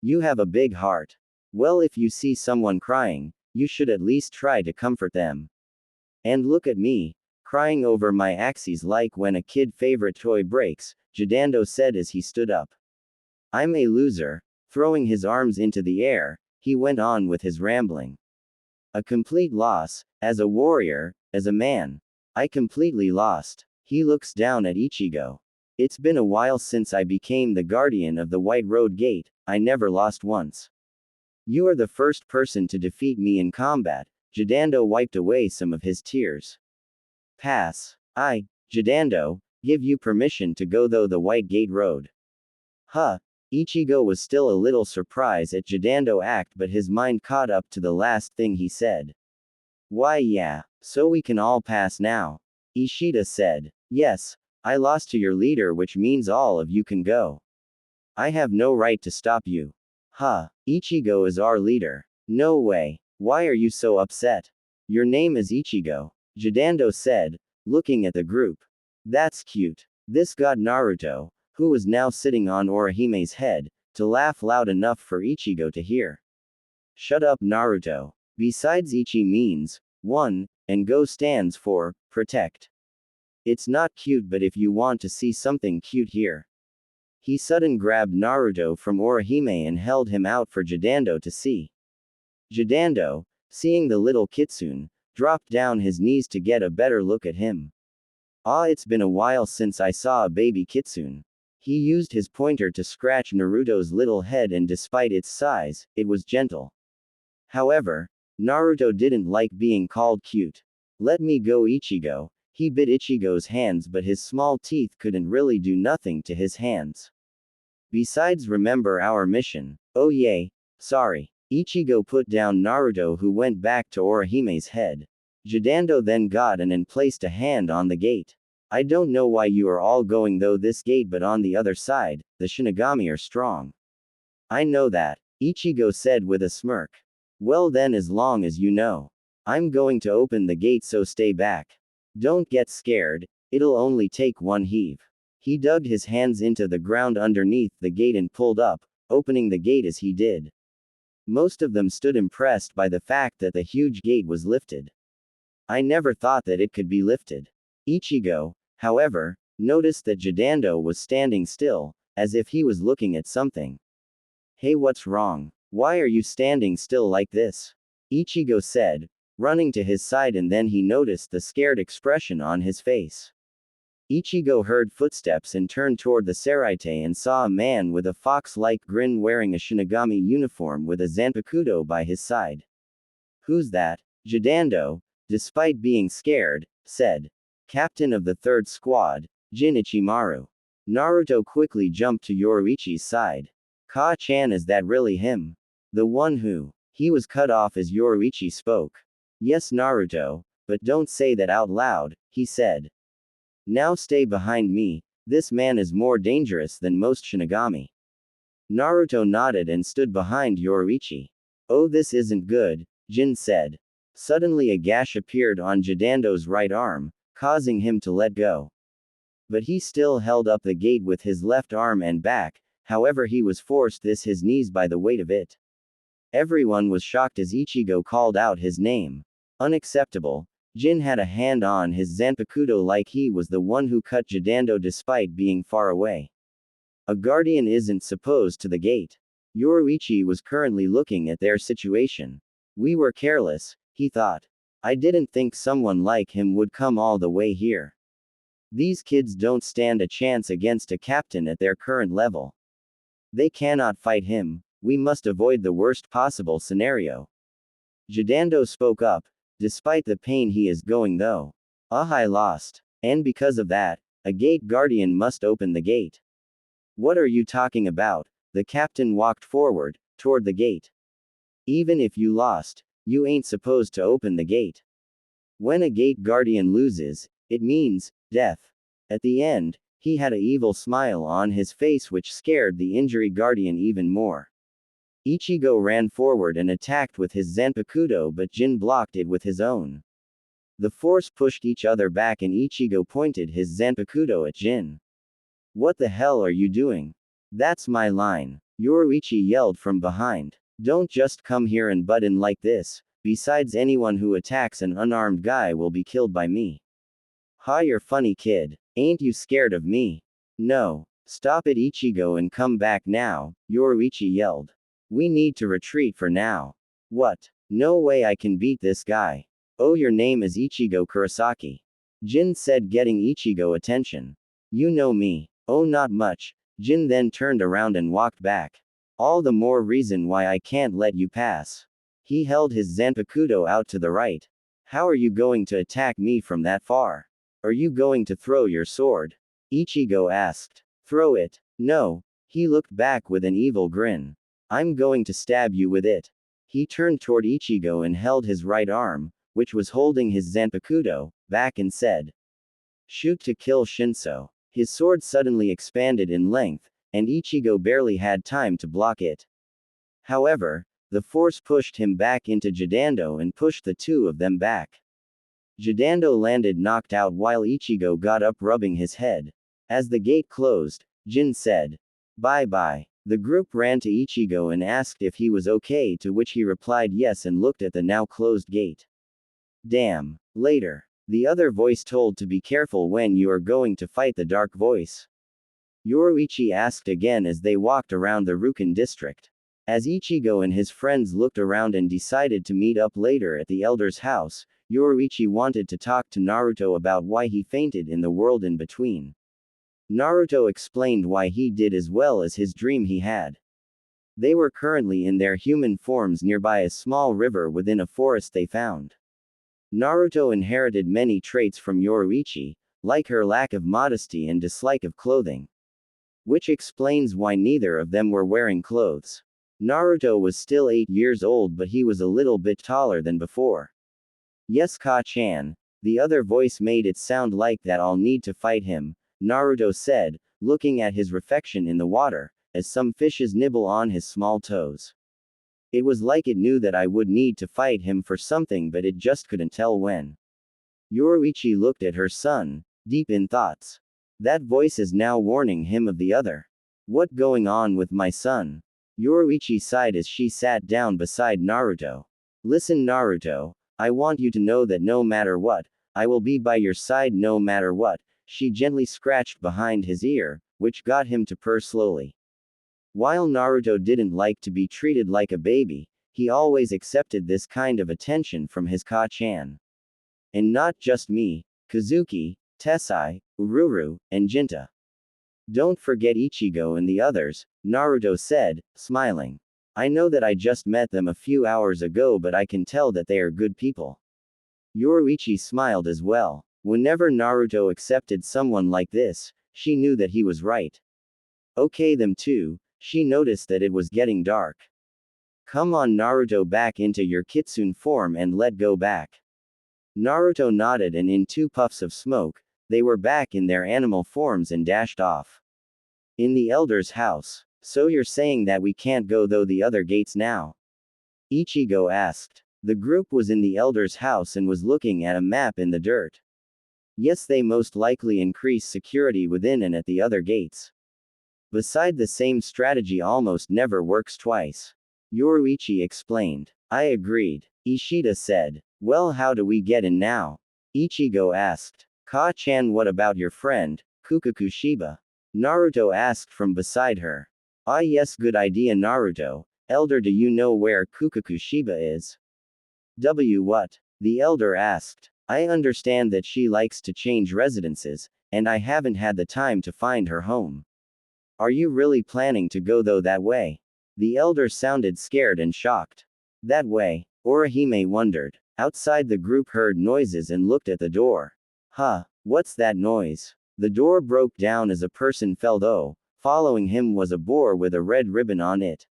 You have a big heart. Well, if you see someone crying, you should at least try to comfort them. And look at me, crying over my axes like when a kid favorite toy breaks, Jidando said as he stood up. I'm a loser. Throwing his arms into the air, he went on with his rambling. A complete loss, as a warrior, as a man. I completely lost. He looks down at Ichigo. It's been a while since I became the guardian of the White Road Gate, I never lost once. You are the first person to defeat me in combat. Jidando wiped away some of his tears. Pass. I, Jidando, give you permission to go through the White Gate Road. Huh. Ichigo was still a little surprised at Jidando act, but his mind caught up to the last thing he said. Why, yeah, so we can all pass now. Ishida said. Yes, I lost to your leader, which means all of you can go. I have no right to stop you. Huh, Ichigo is our leader. No way. Why are you so upset? Your name is Ichigo, Jidando said, looking at the group. That's cute. This got Naruto, who was now sitting on Orihime's head, to laugh loud enough for Ichigo to hear. Shut up, Naruto. Besides, Ichi means 1, and Go stands for protect. It's not cute, but if you want to see something cute here. He suddenly grabbed Naruto from Orihime and held him out for Jidando to see. Jidando, seeing the little kitsune, dropped down his knees to get a better look at him. Ah, it's been a while since I saw a baby kitsune. He used his pointer to scratch Naruto's little head, and despite its size, it was gentle. However, Naruto didn't like being called cute. Let me go, Ichigo. He bit Ichigo's hands, but his small teeth couldn't really do nothing to his hands. Besides, remember our mission. Oh yay, sorry. Ichigo put down Naruto, who went back to Orihime's head. Jidando then got in and placed a hand on the gate. I don't know why you are all going through this gate, but on the other side, the Shinigami are strong. I know that, Ichigo said with a smirk. Well then, as long as you know. I'm going to open the gate, so stay back. Don't get scared, it'll only take one heave. He dug his hands into the ground underneath the gate and pulled up, opening the gate as he did. Most of them stood impressed by the fact that the huge gate was lifted. I never thought that it could be lifted. Ichigo, however, noticed that Jidando was standing still, as if he was looking at something. Hey, what's wrong? Why are you standing still like this? Ichigo said, running to his side, and then he noticed the scared expression on his face. Ichigo heard footsteps and turned toward the Seraite and saw a man with a fox-like grin wearing a Shinigami uniform with a Zanpakuto by his side. Who's that? Jidando, despite being scared, said. Captain of the 3rd Squad, Jin Ichimaru. Naruto quickly jumped to Yoruichi's side. Ka-chan, is that really him? The one who? He was cut off as Yoruichi spoke. Yes, Naruto, but don't say that out loud, he said. Now stay behind me, this man is more dangerous than most Shinigami. Naruto nodded and stood behind Yoruichi. Oh, this isn't good, Jin said. Suddenly a gash appeared on Jidando's right arm, causing him to let go. But he still held up the gate with his left arm and back, however he was forced this his knees by the weight of it. Everyone was shocked as Ichigo called out his name. Unacceptable. Jin had a hand on his Zanpakuto like he was the one who cut Jidando despite being far away. A guardian isn't supposed to the gate. Yoruichi was currently looking at their situation. We were careless, he thought. I didn't think someone like him would come all the way here. These kids don't stand a chance against a captain at their current level. They cannot fight him, we must avoid the worst possible scenario. Jidando spoke up, despite the pain he is going though. I lost. And because of that, a gate guardian must open the gate. What are you talking about? The captain walked forward, toward the gate. Even if you lost, you ain't supposed to open the gate. When a gate guardian loses, it means death. At the end, he had a evil smile on his face which scared the injury guardian even more. Ichigo ran forward and attacked with his Zanpakuto, but Jin blocked it with his own. The force pushed each other back and Ichigo pointed his Zanpakuto at Jin. What the hell are you doing? That's my line. Yoruichi yelled from behind. Don't just come here and butt in like this, besides anyone who attacks an unarmed guy will be killed by me. Ha, you're funny kid. Ain't you scared of me? No. Stop it, Ichigo, and come back now, Yoruichi yelled. We need to retreat for now. What? No way I can beat this guy. Oh, your name is Ichigo Kurosaki. Jin said, getting Ichigo attention. You know me. Oh, not much. Jin then turned around and walked back. All the more reason why I can't let you pass. He held his Zanpakuto out to the right. How are you going to attack me from that far? Are you going to throw your sword? Ichigo asked. Throw it? No. He looked back with an evil grin. I'm going to stab you with it. He turned toward Ichigo and held his right arm, which was holding his Zanpakuto, back and said, Shoot to kill Shinso. His sword suddenly expanded in length, and Ichigo barely had time to block it. However, the force pushed him back into Jidando and pushed the two of them back. Jidando landed knocked out while Ichigo got up rubbing his head. As the gate closed, Jin said. Bye bye. The group ran to Ichigo and asked if he was okay, to which he replied yes and looked at the now closed gate. Damn. Later. The other voice told to be careful when you are going to fight the dark voice. Yoruichi asked again as they walked around the Rukan district. As Ichigo and his friends looked around and decided to meet up later at the elder's house, Yoruichi wanted to talk to Naruto about why he fainted in the world in between. Naruto explained why he did as well as his dream he had. They were currently in their human forms nearby a small river within a forest they found. Naruto inherited many traits from Yoruichi, like her lack of modesty and dislike of clothing. Which explains why neither of them were wearing clothes. Naruto was still 8 years old, but he was a little bit taller than before. Yes, Ka-chan. The other voice made it sound like that I'll need to fight him, Naruto said, looking at his reflection in the water, as some fishes nibble on his small toes. It was like it knew that I would need to fight him for something, but it just couldn't tell when. Yoruichi looked at her son, deep in thoughts. That voice is now warning him of the other. What going on with my son? Yoruichi sighed as she sat down beside Naruto. Listen, Naruto, I want you to know that no matter what, I will be by your side no matter what. She gently scratched behind his ear, which got him to purr slowly. While Naruto didn't like to be treated like a baby, he always accepted this kind of attention from his Ka-chan. And not just me, Kazuki, Tessai, Ururu, and Jinta. Don't forget Ichigo and the others, Naruto said, smiling. I know that I just met them a few hours ago, but I can tell that they are good people. Yoruichi smiled as well. Whenever Naruto accepted someone like this, she knew that he was right. Okay, them too. She noticed that it was getting dark. Come on, Naruto, back into your kitsune form and let go back. Naruto nodded, and in 2 puffs of smoke, they were back in their animal forms and dashed off. In the elder's house. So you're saying that we can't go through the other gates now? Ichigo asked. The group was in the elder's house and was looking at a map in the dirt. Yes, they most likely increase security within and at the other gates. Beside, the same strategy almost never works twice. Yoruichi explained. I agreed. Ishida said. Well, how do we get in now? Ichigo asked. Ka-chan, what about your friend, Kukaku Shiba? Naruto asked from beside her. Ah yes, good idea, Naruto. Elder, do you know where Kukaku Shiba is? What? The elder asked. I understand that she likes to change residences, and I haven't had the time to find her home. Are you really planning to go though that way? The elder sounded scared and shocked. That way? Orihime wondered. Outside, the group heard noises and looked at the door. Huh, what's that noise? The door broke down as a person fell, though. Following him was a boar with a red ribbon on it.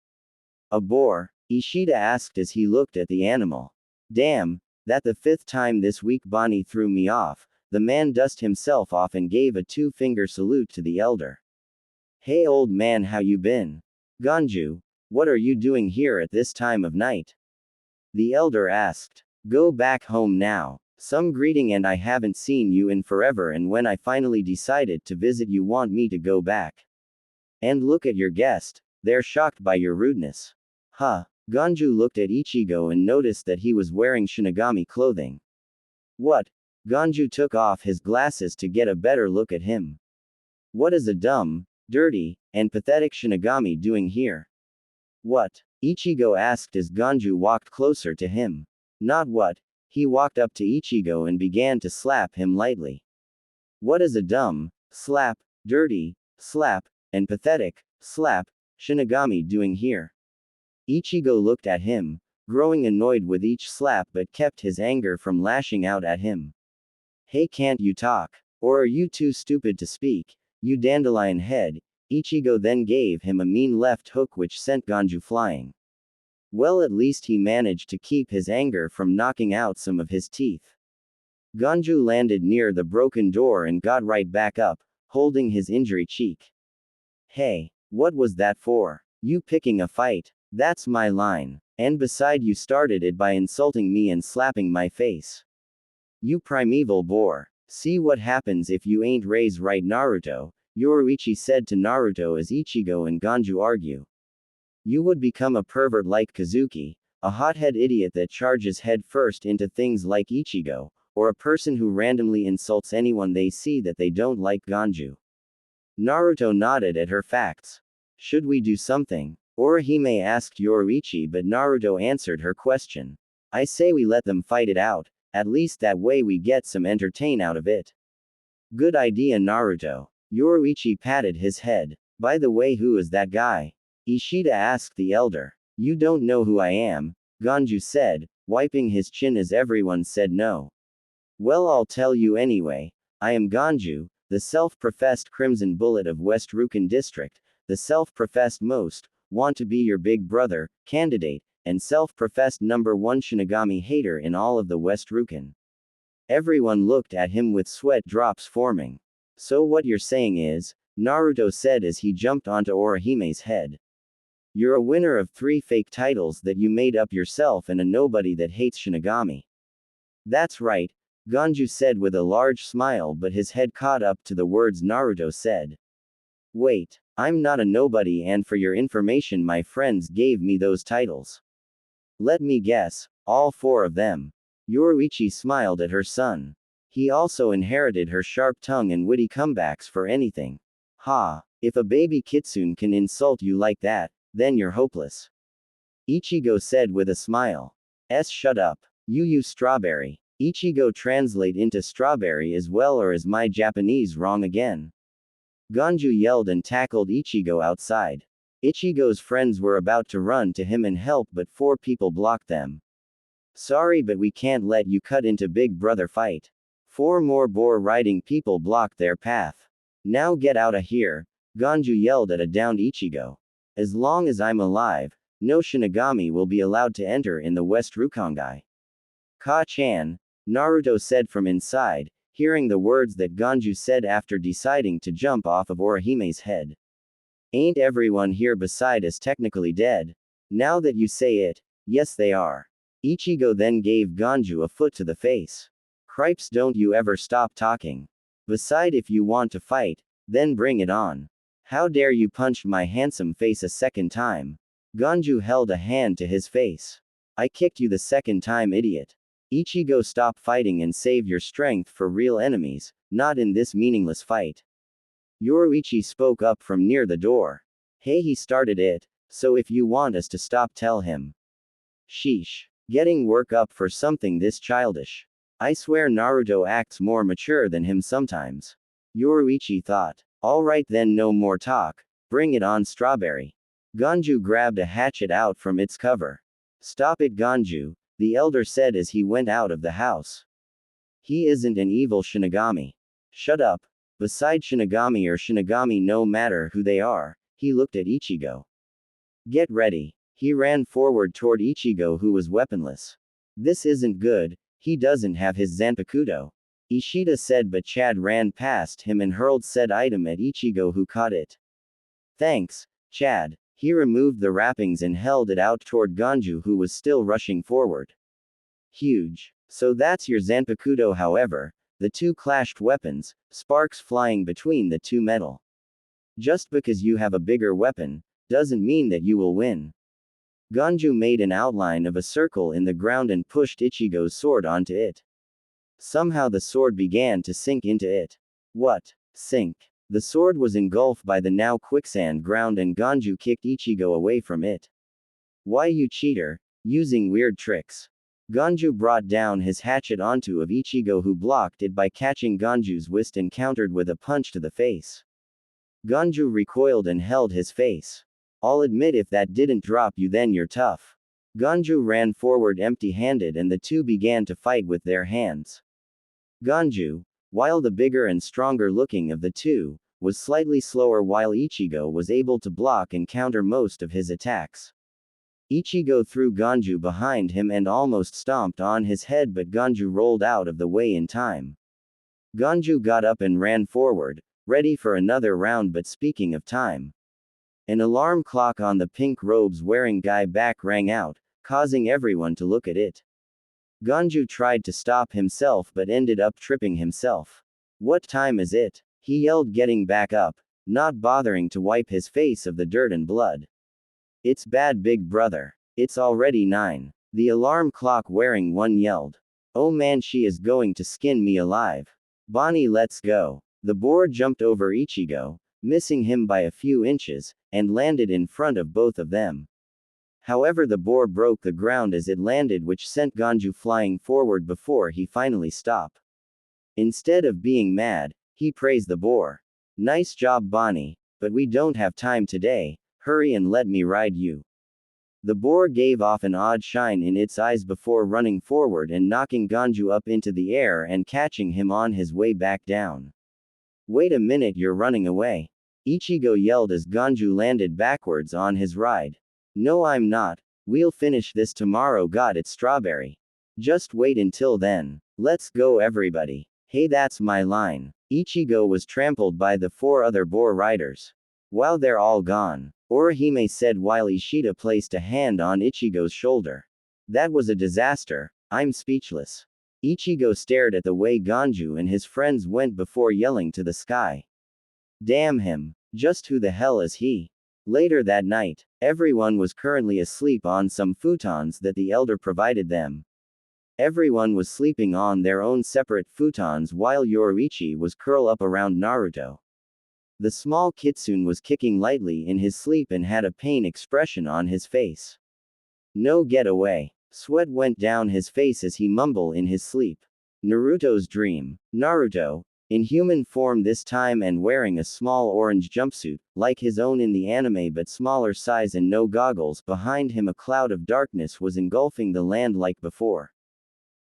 A boar? Ishida asked as he looked at the animal. Damn, that the 5th time this week Bonnie threw me off. The man dusted himself off and gave a 2-finger salute to the elder. Hey old man, how you been? Ganju, what are you doing here at this time of night? The elder asked. Go back home now. Some greeting, and I haven't seen you in forever, and when I finally decided to visit you want me to go back. And look at your guest, they're shocked by your rudeness. Huh. Ganju looked at Ichigo and noticed that he was wearing Shinigami clothing. What? Ganju took off his glasses to get a better look at him. What is a dumb, dirty, and pathetic Shinigami doing here? What? Ichigo asked as Ganju walked closer to him. Not what. He walked up to Ichigo and began to slap him lightly. What is a dumb, slap, dirty, slap, and pathetic, slap, Shinigami doing here? Ichigo looked at him, growing annoyed with each slap but kept his anger from lashing out at him. Hey, can't you talk? Or are you too stupid to speak, you dandelion head? Ichigo then gave him a mean left hook which sent Ganju flying. Well, at least he managed to keep his anger from knocking out some of his teeth. Ganju landed near the broken door and got right back up, holding his injury cheek. Hey, what was that for? You picking a fight? That's my line. And beside, you started it by insulting me and slapping my face. You primeval boar. See what happens if you ain't raised right, Naruto. Yoruichi said to Naruto as Ichigo and Ganju argue. You would become a pervert like Kazuki, a hothead idiot that charges head first into things like Ichigo, or a person who randomly insults anyone they see that they don't like. Ganju. Naruto nodded at her facts. Should we do something? Orihime asked Yoruichi, but Naruto answered her question. I say we let them fight it out, at least that way we get some entertain out of it. Good idea, Naruto. Yoruichi patted his head. By the way, who is that guy? Ishida asked the elder. You don't know who I am, Ganju said, wiping his chin as everyone said no. Well, I'll tell you anyway. I am Ganju, the self-professed Crimson Bullet of West Rukan District, the self-professed most, want to be your big brother, candidate, and self-professed #1 Shinigami hater in all of the West Rukan. Everyone looked at him with sweat drops forming. So what you're saying is, Naruto said as he jumped onto Orihime's head. You're a winner of 3 fake titles that you made up yourself and a nobody that hates Shinigami. That's right, Ganju said with a large smile, but his head caught up to the words Naruto said. Wait, I'm not a nobody, and for your information, my friends gave me those titles. Let me guess, all 4 of them. Yoruichi smiled at her son. He also inherited her sharp tongue and witty comebacks for anything. Ha, if a baby kitsune can insult you like that, then you're hopeless. Ichigo said with a smile. Shut up. You strawberry. Ichigo translate into strawberry as well, or is my Japanese wrong again? Ganju yelled and tackled Ichigo outside. Ichigo's friends were about to run to him and help, but 4 people blocked them. Sorry, but we can't let you cut into Big Brother fight. 4 more boar riding people blocked their path. Now get out of here, Ganju yelled at a downed Ichigo. As long as I'm alive, no Shinigami will be allowed to enter in the West Rukongai. Ka-chan, Naruto said from inside, hearing the words that Ganju said after deciding to jump off of Orihime's head. Ain't everyone here beside us technically dead? Now that you say it, yes they are. Ichigo then gave Ganju a foot to the face. Cripes, don't you ever stop talking. Beside, if you want to fight, then bring it on. How dare you punch my handsome face a second time? Ganju held a hand to his face. I kicked you the second time, idiot. Ichigo, stop fighting and save your strength for real enemies, not in this meaningless fight. Yoruichi spoke up from near the door. Hey, he started it, so if you want us to stop, tell him. Sheesh. Getting work up for something this childish. I swear Naruto acts more mature than him sometimes. Yoruichi thought. Alright then, no more talk, bring it on, strawberry. Ganju grabbed a hatchet out from its cover. Stop it, Ganju, the elder said as he went out of the house. He isn't an evil Shinigami. Shut up. Beside Shinigami or Shinigami, no matter who they are, he looked at Ichigo. Get ready. He ran forward toward Ichigo, who was weaponless. This isn't good, he doesn't have his Zanpakuto. Ishida said, but Chad ran past him and hurled said item at Ichigo, who caught it. Thanks, Chad. He removed the wrappings and held it out toward Ganju, who was still rushing forward. Huge. So that's your Zanpakuto. However, the 2 clashed weapons, sparks flying between the 2 metal. Just because you have a bigger weapon, doesn't mean that you will win. Ganju made an outline of a circle in the ground and pushed Ichigo's sword onto it. Somehow the sword began to sink into it. What? Sink. The sword was engulfed by the now quicksand ground and Ganju kicked Ichigo away from it. Why, you cheater, using weird tricks. Ganju brought down his hatchet onto of Ichigo, who blocked it by catching Ganju's wrist and countered with a punch to the face. Ganju recoiled and held his face. I'll admit, if that didn't drop you, then you're tough. Ganju ran forward empty-handed and the 2 began to fight with their hands. Ganju, while the bigger and stronger looking of the 2, was slightly slower, while Ichigo was able to block and counter most of his attacks. Ichigo threw Ganju behind him and almost stomped on his head, but Ganju rolled out of the way in time. Ganju got up and ran forward, ready for another round, but speaking of time. An alarm clock on the pink robes wearing guy back rang out, causing everyone to look at it. Ganju tried to stop himself but ended up tripping himself. What time is it? he yelled, getting back up, not bothering to wipe his face of the dirt and blood. It's bad, big brother. It's already 9. The alarm clock wearing one yelled. Oh man, she is going to skin me alive. Bonnie, let's go. The boar jumped over Ichigo, missing him by a few inches, and landed in front of both of them. However, the boar broke the ground as it landed, which sent Ganju flying forward before he finally stopped. Instead of being mad, he praised the boar. Nice job, Bonnie, but we don't have time today, hurry and let me ride you. The boar gave off an odd shine in its eyes before running forward and knocking Ganju up into the air and catching him on his way back down. Wait a minute, you're running away. Ichigo yelled as Ganju landed backwards on his ride. No, I'm not. We'll finish this tomorrow. Got it, Strawberry. Just wait until then. Let's go, everybody. Hey, that's my line. Ichigo was trampled by the 4 other boar riders. Wow, they're all gone, Orihime said while Ishida placed a hand on Ichigo's shoulder. That was a disaster. I'm speechless. Ichigo stared at the way Ganju and his friends went before yelling to the sky. Damn him. Just who the hell is he? Later that night, everyone was currently asleep on some futons that the elder provided them. Everyone was sleeping on their own separate futons while Yoruichi was curled up around Naruto. The small kitsune was kicking lightly in his sleep and had a pain expression on his face. No, get away. Sweat went down his face as he mumbled in his sleep. Naruto's dream. Naruto, in human form this time and wearing a small orange jumpsuit, like his own in the anime but smaller size and no goggles, behind him a cloud of darkness was engulfing the land like before.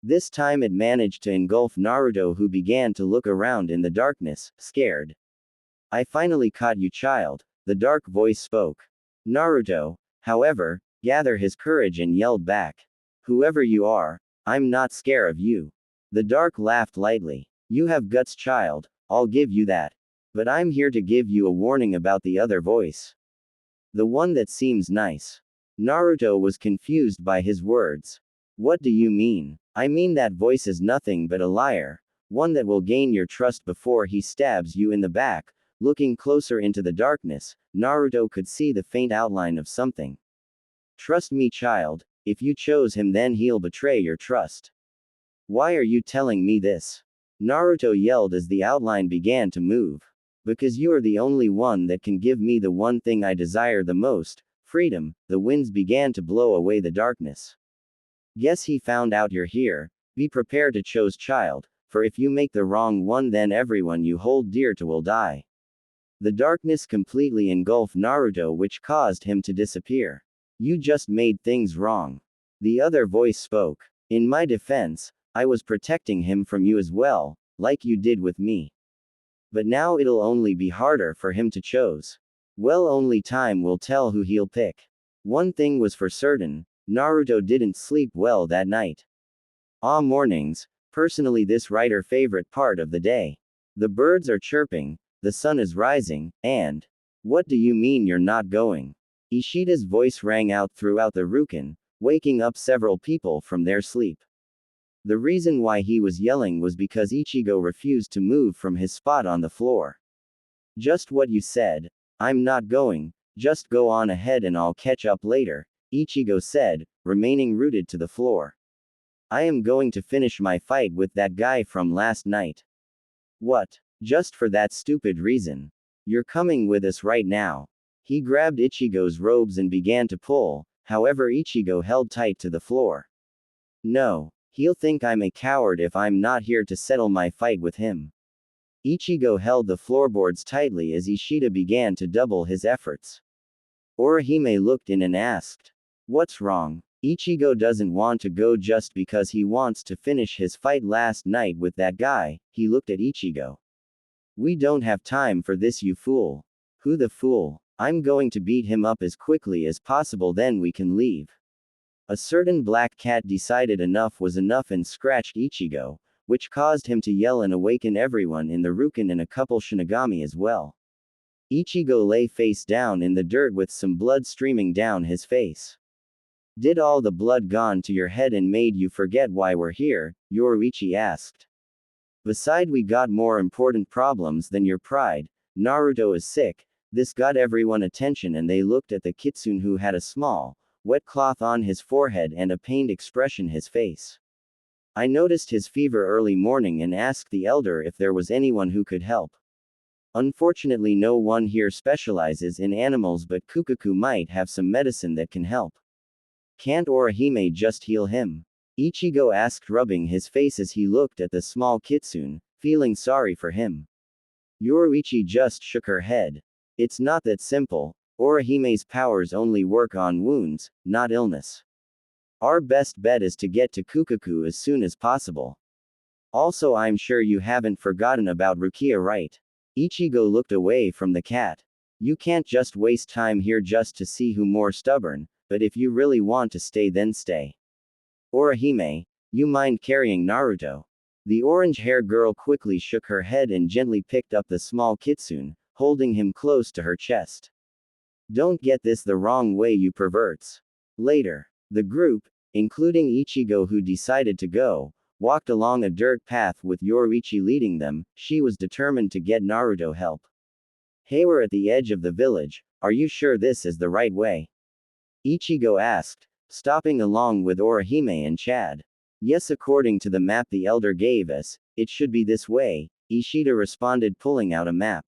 This time it managed to engulf Naruto, who began to look around in the darkness, scared. I finally caught you, child, the dark voice spoke. Naruto, however, gathered his courage and yelled back. Whoever you are, I'm not scared of you. The dark laughed lightly. You have guts, child, I'll give you that. But I'm here to give you a warning about the other voice. The one that seems nice. Naruto was confused by his words. What do you mean? I mean that voice is nothing but a liar. One that will gain your trust before he stabs you in the back. Looking closer into the darkness, Naruto could see the faint outline of something. Trust me, child, if you chose him then he'll betray your trust. Why are you telling me this? Naruto yelled as the outline began to move. Because you are the only one that can give me the one thing I desire the most, freedom. The winds began to blow away the darkness. Guess he found out you're here. Be prepared to choose, child, for if you make the wrong one then everyone you hold dear to will die. The darkness completely engulfed Naruto, which caused him to disappear. You just made things wrong. The other voice spoke. In my defense, I was protecting him from you as well, like you did with me. But now it'll only be harder for him to choose. Well, only time will tell who he'll pick. One thing was for certain, Naruto didn't sleep well that night. Mornings, personally this writer favorite part of the day. The birds are chirping, the sun is rising, and what do you mean you're not going? Ishida's voice rang out throughout the Rukin, waking up several people from their sleep. The reason why he was yelling was because Ichigo refused to move from his spot on the floor. Just what you said. I'm not going, just go on ahead and I'll catch up later, Ichigo said, remaining rooted to the floor. I am going to finish my fight with that guy from last night. What? Just for that stupid reason? You're coming with us right now. He grabbed Ichigo's robes and began to pull, however Ichigo held tight to the floor. No. He'll think I'm a coward if I'm not here to settle my fight with him. Ichigo held the floorboards tightly as Ishida began to double his efforts. Orihime looked in and asked, what's wrong? Ichigo doesn't want to go just because he wants to finish his fight last night with that guy. He looked at Ichigo. We don't have time for this, you fool. Who the fool? I'm going to beat him up as quickly as possible, then we can leave. A certain black cat decided enough was enough and scratched Ichigo, which caused him to yell and awaken everyone in the Rukin and a couple Shinigami as well. Ichigo lay face down in the dirt with some blood streaming down his face. Did all the blood gone to your head and made you forget why we're here? Yoruichi asked. Beside, we got more important problems than your pride. Naruto is sick. This got everyone attention and they looked at the kitsune who had a small, wet cloth on his forehead and a pained expression his face. I noticed his fever early morning and asked the elder if there was anyone who could help. Unfortunately, no one here specializes in animals, but Kukaku might have some medicine that can help. Can't Orihime just heal him? Ichigo asked, rubbing his face as he looked at the small kitsune, feeling sorry for him. Yoruichi just shook her head. It's not that simple. Orihime's powers only work on wounds, not illness. Our best bet is to get to Kukaku as soon as possible. Also, I'm sure you haven't forgotten about Rukia, right? Ichigo looked away from the cat. You can't just waste time here just to see who more stubborn, but if you really want to stay, then stay. Orihime, you mind carrying Naruto? The orange-haired girl quickly shook her head and gently picked up the small kitsune, holding him close to her chest. Don't get this the wrong way, you perverts. Later, the group, including Ichigo who decided to go, walked along a dirt path with Yoruichi leading them. She was determined to get Naruto help. Hey, we're at the edge of the village. Are you sure this is the right way? Ichigo asked, stopping along with Orihime and Chad. Yes, according to the map the elder gave us, it should be this way, Ishida responded, pulling out a map.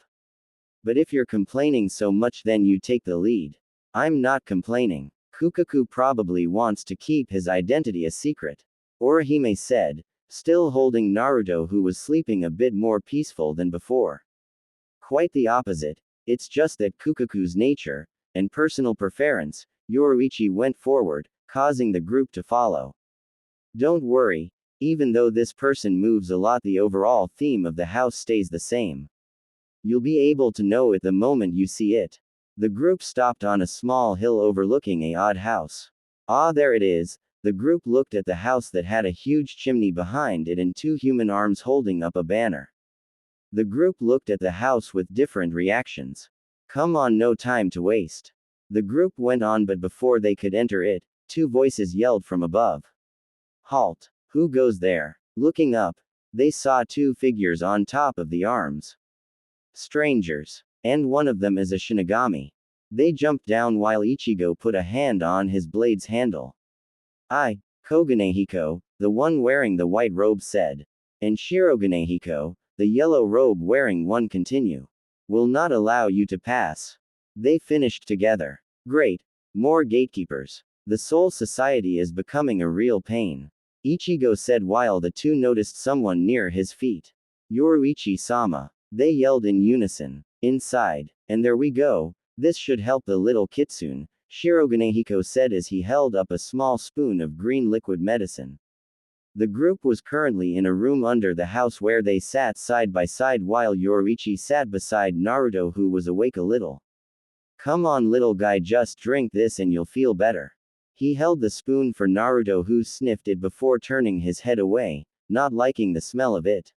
But if you're complaining so much, then you take the lead. I'm not complaining. Kukaku probably wants to keep his identity a secret, Orihime said, still holding Naruto, who was sleeping a bit more peaceful than before. Quite the opposite. It's just that Kukaku's nature and personal preference. Yoruichi went forward, causing the group to follow. Don't worry, even though this person moves a lot, the overall theme of the house stays the same. You'll be able to know it the moment you see it. The group stopped on a small hill overlooking a odd house. Ah, there it is. The group looked at the house that had a huge chimney behind it and two human arms holding up a banner. The group looked at the house with different reactions. Come on, no time to waste. The group went on, but before they could enter it, two voices yelled from above. Halt! Who goes there? Looking up, they saw two figures on top of the arms. Strangers. And one of them is a Shinigami. They jumped down while Ichigo put a hand on his blade's handle. I, Koganehiko, the one wearing the white robe, said. And Shiroganehiko, the yellow robe wearing one, continue. Will not allow you to pass. They finished together. Great. More gatekeepers. The Soul Society is becoming a real pain. Ichigo said while the two noticed someone near his feet. Yoruichi-sama. They yelled in unison. Inside. And there we go. This should help the little kitsune, Shiroganehiko said as he held up a small spoon of green liquid medicine. The group was currently in a room under the house where they sat side by side while Yoruichi sat beside Naruto, who was awake a little. Come on, little guy, just drink this and you'll feel better. He held the spoon for Naruto, who sniffed it before turning his head away, not liking the smell of it.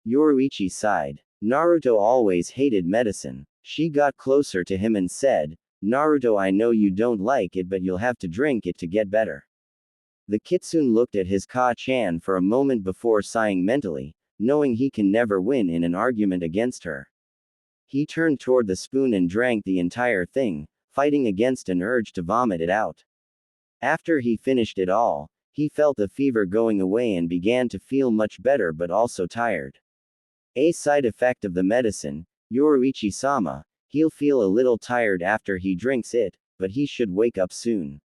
Yoruichi sighed. Naruto always hated medicine. She got closer to him and said, Naruto, I know you don't like it, but you'll have to drink it to get better. The kitsune looked at his Ka-chan for a moment before sighing mentally, knowing he can never win in an argument against her. He turned toward the spoon and drank the entire thing, fighting against an urge to vomit it out. After he finished it all, he felt the fever going away and began to feel much better, but also tired. A side effect of the medicine, Yoruichi-sama, he'll feel a little tired after he drinks it, but he should wake up soon.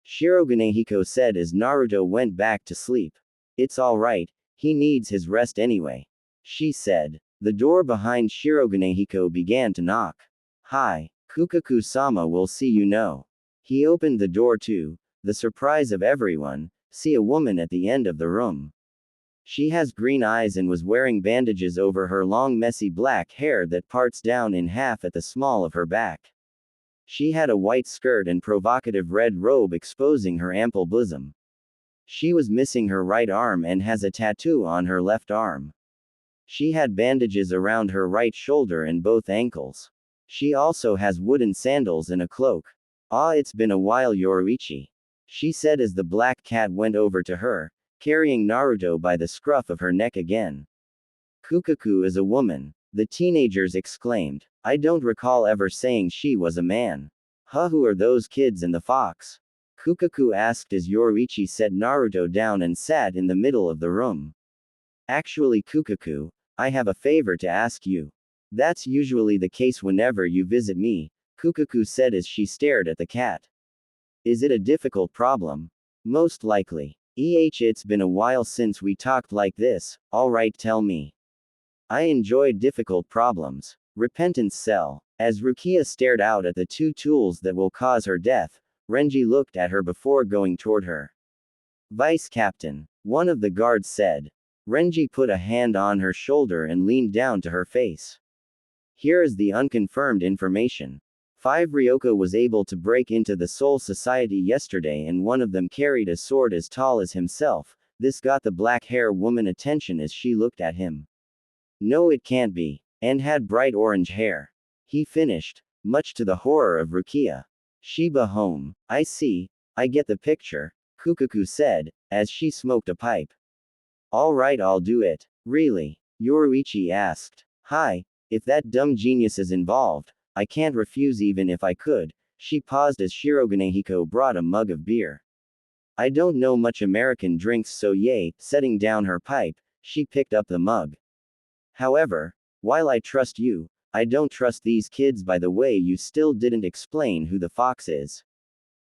Shiroganehiko said as Naruto went back to sleep. It's alright, he needs his rest anyway. She said. The door behind Shiroganehiko began to knock. Hi, Kukaku-sama, will see you know. He opened the door to the surprise of everyone, see a woman at the end of the room. She has green eyes and was wearing bandages over her long messy black hair that parts down in half at the small of her back. She had a white skirt and provocative red robe exposing her ample bosom. She was missing her right arm and has a tattoo on her left arm. She had bandages around her right shoulder and both ankles. She also has wooden sandals and a cloak. Ah, it's been a while, Yoruichi. She said as the black cat went over to her, carrying Naruto by the scruff of her neck again. Kukaku is a woman, the teenagers exclaimed. I don't recall ever saying she was a man. Huh, who are those kids and the fox? Kukaku asked as Yoruichi set Naruto down and sat in the middle of the room. Actually, Kukaku, I have a favor to ask you. That's usually the case whenever you visit me, Kukaku said as she stared at the cat. Is it a difficult problem? Most likely. It's been a while since we talked like this, alright, tell me. I enjoy difficult problems. Repentance Cell. As Rukia stared out at the two tools that will cause her death, Renji looked at her before going toward her. Vice Captain. One of the guards said. Renji put a hand on her shoulder and leaned down to her face. Here is the unconfirmed information. 5 Ryoko was able to break into the Soul Society yesterday and one of them carried a sword as tall as himself. This got the black hair woman attention as she looked at him. No, it can't be. And had bright orange hair. He finished, much to the horror of Rukia. Shiba home. I see, I get the picture, Kukaku said, as she smoked a pipe. Alright, I'll do it. Really? Yoruichi asked. Hi, if that dumb genius is involved, I can't refuse even if I could. She paused as Shiroganehiko brought a mug of beer. I don't know much American drinks, so yay, setting down her pipe, she picked up the mug. However, while I trust you, I don't trust these kids. By the way, you still didn't explain who the fox is.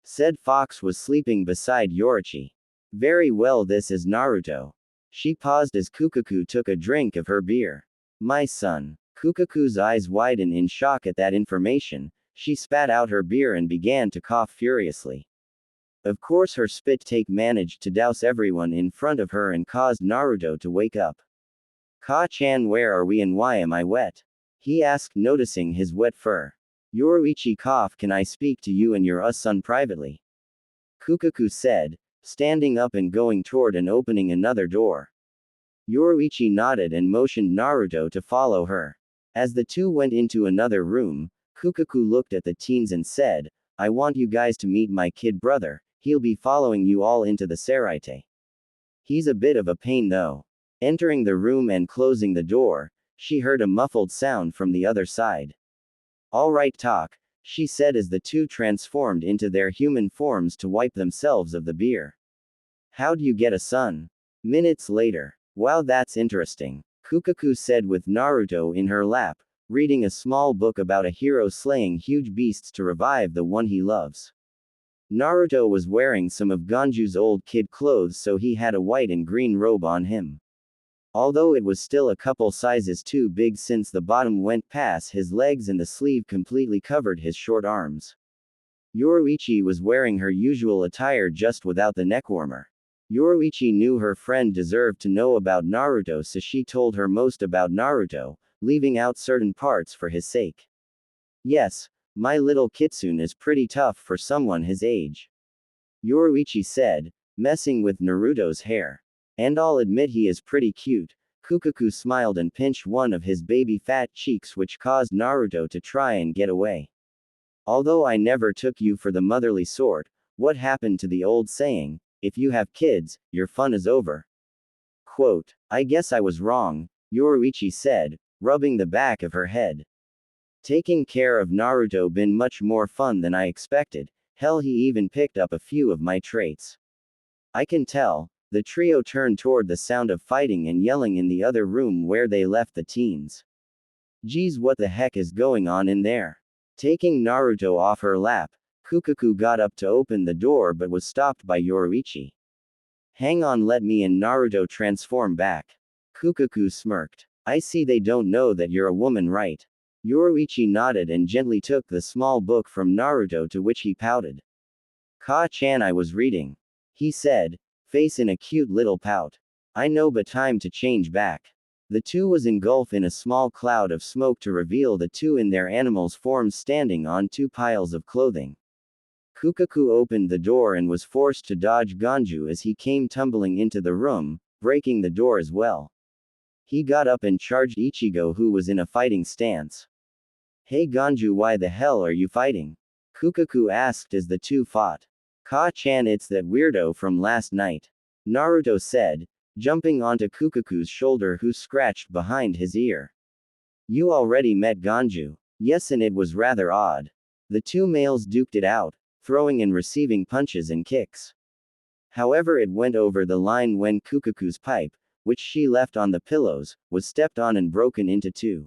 Said fox was sleeping beside Yoruichi. Very well, this is Naruto. She paused as Kukaku took a drink of her beer. My son. Kukaku's eyes widened in shock at that information. She spat out her beer and began to cough furiously. Of course, her spit take managed to douse everyone in front of her and caused Naruto to wake up. Ka-chan, where are we and why am I wet? He asked, noticing his wet fur. Yoruichi coughed. Can I speak to you and your son privately? Kukaku said, standing up and going toward and opening another door. Yoruichi nodded and motioned Naruto to follow her. As the two went into another room, Kukaku looked at the teens and said, I want you guys to meet my kid brother, he'll be following you all into the Seraite. He's a bit of a pain though. Entering the room and closing the door, she heard a muffled sound from the other side. All right, talk, she said as the two transformed into their human forms to wipe themselves of the beer. How'd you get a son? Minutes later. Wow, that's interesting, Kukaku said with Naruto in her lap, reading a small book about a hero slaying huge beasts to revive the one he loves. Naruto was wearing some of Ganju's old kid clothes, so he had a white and green robe on him. Although it was still a couple sizes too big since the bottom went past his legs and the sleeve completely covered his short arms. Yoruichi was wearing her usual attire just without the neckwarmer. Yoruichi knew her friend deserved to know about Naruto, so she told her most about Naruto, leaving out certain parts for his sake. Yes, my little kitsune is pretty tough for someone his age. Yoruichi said, messing with Naruto's hair. And I'll admit he is pretty cute. Kukaku smiled and pinched one of his baby fat cheeks, which caused Naruto to try and get away. Although I never took you for the motherly sort, what happened to the old saying, if you have kids, your fun is over? Quote, I guess I was wrong, Yoruichi said, rubbing the back of her head. Taking care of Naruto been much more fun than I expected, hell, he even picked up a few of my traits. I can tell. The trio turned toward the sound of fighting and yelling in the other room where they left the teens. Geez, what the heck is going on in there? Taking Naruto off her lap, Kukaku got up to open the door but was stopped by Yoruichi. Hang on, let me and Naruto transform back. Kukaku smirked. I see they don't know that you're a woman, right? Yoruichi nodded and gently took the small book from Naruto, to which he pouted. Ka-chan, I was reading. He said, face in a cute little pout. I know, but time to change back. The two was engulfed in a small cloud of smoke to reveal the two in their animals' forms standing on two piles of clothing. Kukaku opened the door and was forced to dodge Ganju as he came tumbling into the room, breaking the door as well. He got up and charged Ichigo, who was in a fighting stance. Hey Ganju, why the hell are you fighting? Kukaku asked as the two fought. Ka-chan, it's that weirdo from last night. Naruto said, jumping onto Kukaku's shoulder who scratched behind his ear. You already met Ganju. Yes, and it was rather odd. The two males duked it out, throwing and receiving punches and kicks. However, it went over the line when Kukaku's pipe, which she left on the pillows, was stepped on and broken into two.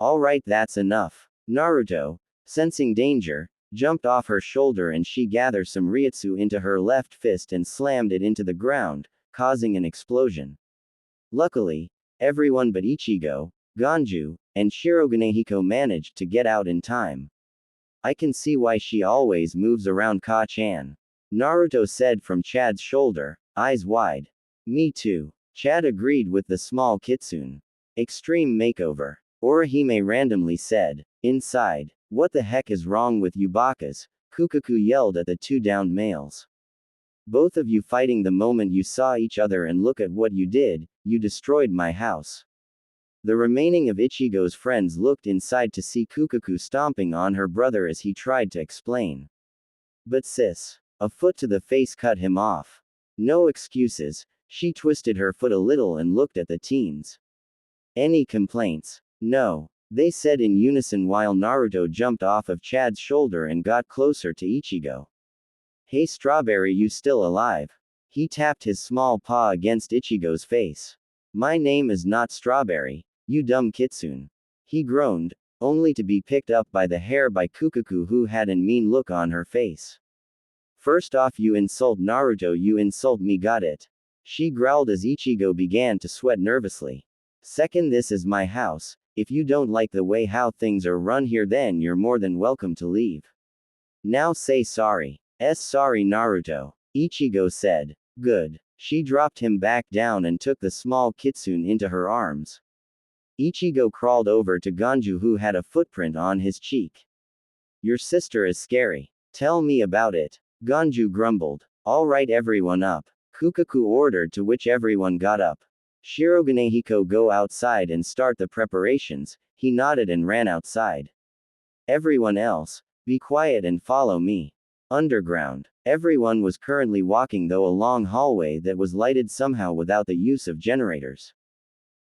Alright, that's enough. Naruto, sensing danger, jumped off her shoulder and she gathered some Ryutsu into her left fist and slammed it into the ground, causing an explosion. Luckily, everyone but Ichigo, Ganju, and Shiroganehiko managed to get out in time. I can see why she always moves around Ka-chan. Naruto said from Chad's shoulder, eyes wide. Me too. Chad agreed with the small kitsune. Extreme makeover. Orihime randomly said. Inside. What the heck is wrong with you bakas? Kukaku yelled at the two downed males. Both of you fighting the moment you saw each other, and look at what you did, you destroyed my house. The remaining of Ichigo's friends looked inside to see Kukaku stomping on her brother as he tried to explain. But sis. A foot to the face cut him off. No excuses. She twisted her foot a little and looked at the teens. Any complaints? No. They said in unison while Naruto jumped off of Chad's shoulder and got closer to Ichigo. Hey Strawberry, you still alive? He tapped his small paw against Ichigo's face. My name is not Strawberry, you dumb kitsune. He groaned, only to be picked up by the hair by Kukaku, who had a mean look on her face. First off, you insult Naruto, you insult me, got it? She growled as Ichigo began to sweat nervously. Second, this is my house. If you don't like the way how things are run here, then you're more than welcome to leave. Now say sorry. Sorry Naruto. Ichigo said. Good. She dropped him back down and took the small kitsune into her arms. Ichigo crawled over to Ganju, who had a footprint on his cheek. Your sister is scary. Tell me about it. Ganju grumbled. Alright, everyone up. Kukaku ordered, to which everyone got up. Shiroganehiko, go outside and start the preparations. He nodded and ran outside. Everyone else, be quiet and follow me. Underground. Everyone was currently walking through a long hallway that was lighted somehow without the use of generators.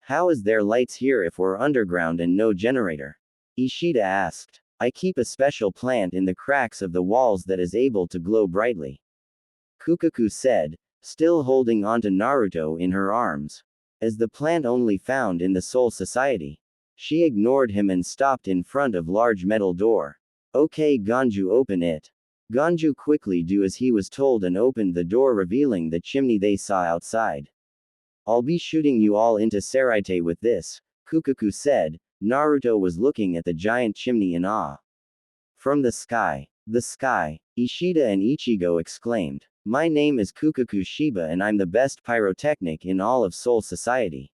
How is there lights here if we're underground and no generator? Ishida asked. I keep a special plant in the cracks of the walls that is able to glow brightly. Kukaku said, still holding onto Naruto in her arms. As the plant only found in the Soul Society. She ignored him and stopped in front of large metal door. Okay Ganju, open it. Ganju quickly do as he was told and opened the door, revealing the chimney they saw outside. I'll be shooting you all into Saraite with this, Kukaku said. Naruto was looking at the giant chimney in awe. From the sky, Ishida and Ichigo exclaimed. My name is Kukaku Shiba and I'm the best pyrotechnic in all of Soul Society.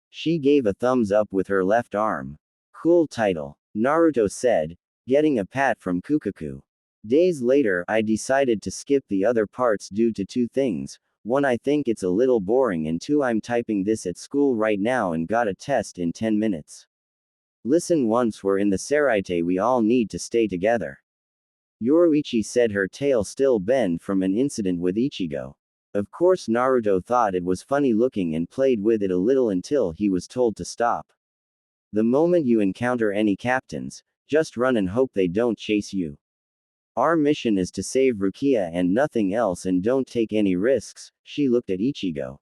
She gave a thumbs up with her left arm. Cool title, Naruto said, getting a pat from Kukaku. Days later, I decided to skip the other parts due to two things. One, I think it's a little boring, and two, I'm typing this at school right now and got a test in 10 minutes. Listen, once we're in the Saraite, we all need to stay together. Yoruichi said, her tail still bent from an incident with Ichigo. Of course, Naruto thought it was funny looking and played with it a little until he was told to stop. The moment you encounter any captains, just run and hope they don't chase you. Our mission is to save Rukia and nothing else, and don't take any risks. She looked at Ichigo.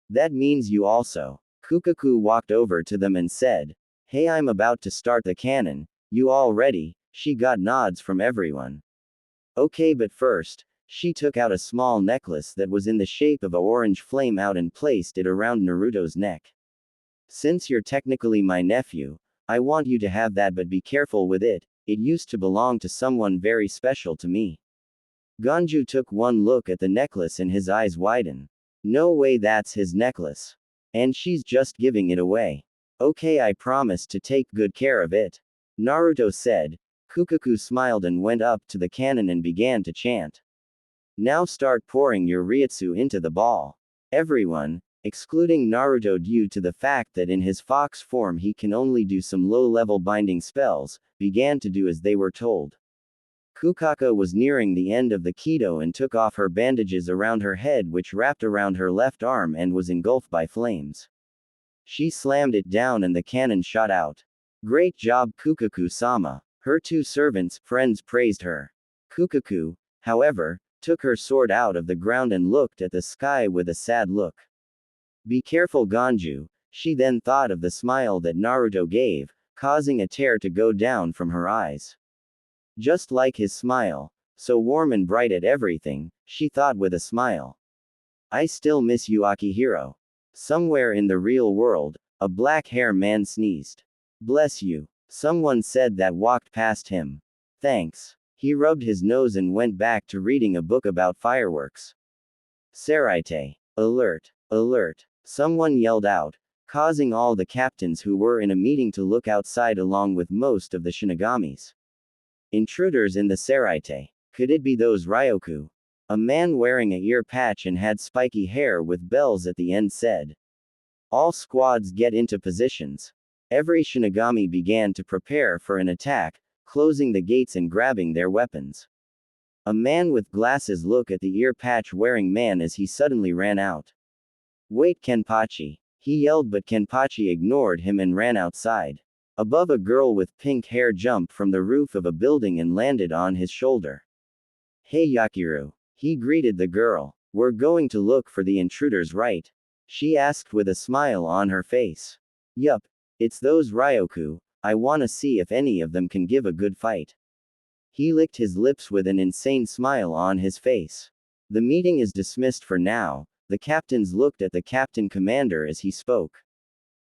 That means you also. Kukaku walked over to them and said, hey, I'm about to start the cannon. You all ready? She got nods from everyone. Okay, but first, she took out a small necklace that was in the shape of a orange flame out and placed it around Naruto's neck. Since you're technically my nephew, I want you to have that, but be careful with it. It used to belong to someone very special to me. Ganju took one look at the necklace and his eyes widened. No way, that's his necklace. And she's just giving it away. Okay, I promise to take good care of it. Naruto said. Kukaku smiled and went up to the cannon and began to chant. Now start pouring your Ryutsu into the ball. Everyone, excluding Naruto due to the fact that in his fox form he can only do some low-level binding spells, began to do as they were told. Kukaka was nearing the end of the Kido and took off her bandages around her head, which wrapped around her left arm and was engulfed by flames. She slammed it down and the cannon shot out. Great job, Kukaku-sama. Her two friends praised her. Kukaku, however, took her sword out of the ground and looked at the sky with a sad look. Be careful, Ganju. She then thought of the smile that Naruto gave, causing a tear to go down from her eyes. Just like his smile, so warm and bright at everything, she thought with a smile. I still miss you, Akihiro. Somewhere in the real world, a black-haired man sneezed. Bless you. Someone said that walked past him. Thanks. He rubbed his nose and went back to reading a book about fireworks. Seraite. Alert. Alert. Someone yelled out, causing all the captains who were in a meeting to look outside along with most of the Shinigamis. Intruders in the Seraite. Could it be those Ryoku? A man wearing a ear patch and had spiky hair with bells at the end said. All squads get into positions. Every Shinigami began to prepare for an attack, closing the gates and grabbing their weapons. A man with glasses looked at the ear patch wearing man as he suddenly ran out. Wait, Kenpachi. He yelled, but Kenpachi ignored him and ran outside. Above, a girl with pink hair jumped from the roof of a building and landed on his shoulder. Hey Yakiru. He greeted the girl. We're going to look for the intruders, right? She asked with a smile on her face. Yup. It's those Ryoku. I wanna see if any of them can give a good fight. He licked his lips with an insane smile on his face. The meeting is dismissed for now. The captains looked at the captain commander as he spoke.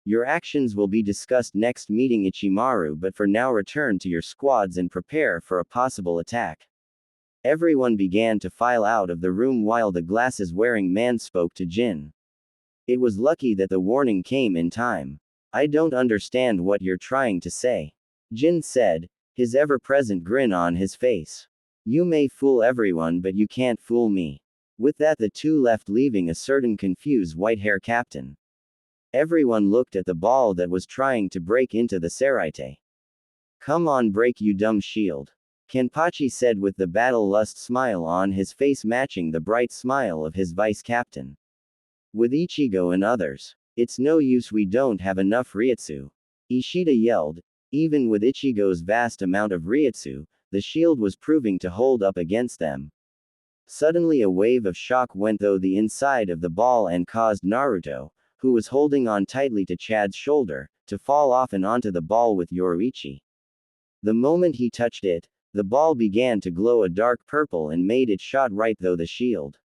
Your actions will be discussed next meeting, Ichimaru, but for now return to your squads and prepare for a possible attack. Everyone began to file out of the room while the glasses-wearing man spoke to Jin. It was lucky that the warning came in time. I don't understand what you're trying to say. Jin said, his ever-present grin on his face. You may fool everyone, but you can't fool me. With that, the two left, leaving a certain confused white-hair captain. Everyone looked at the ball that was trying to break into the Seraite. Come on, break, you dumb shield. Kenpachi said with the battle lust smile on his face matching the bright smile of his vice captain. With Ichigo and others. It's no use, we don't have enough Ryutsu. Ishida yelled. Even with Ichigo's vast amount of Ryutsu, the shield was proving to hold up against them. Suddenly a wave of shock went through the inside of the ball and caused Naruto, who was holding on tightly to Chad's shoulder, to fall off and onto the ball with Yoruichi. The moment he touched it, the ball began to glow a dark purple and made it shot right through the shield.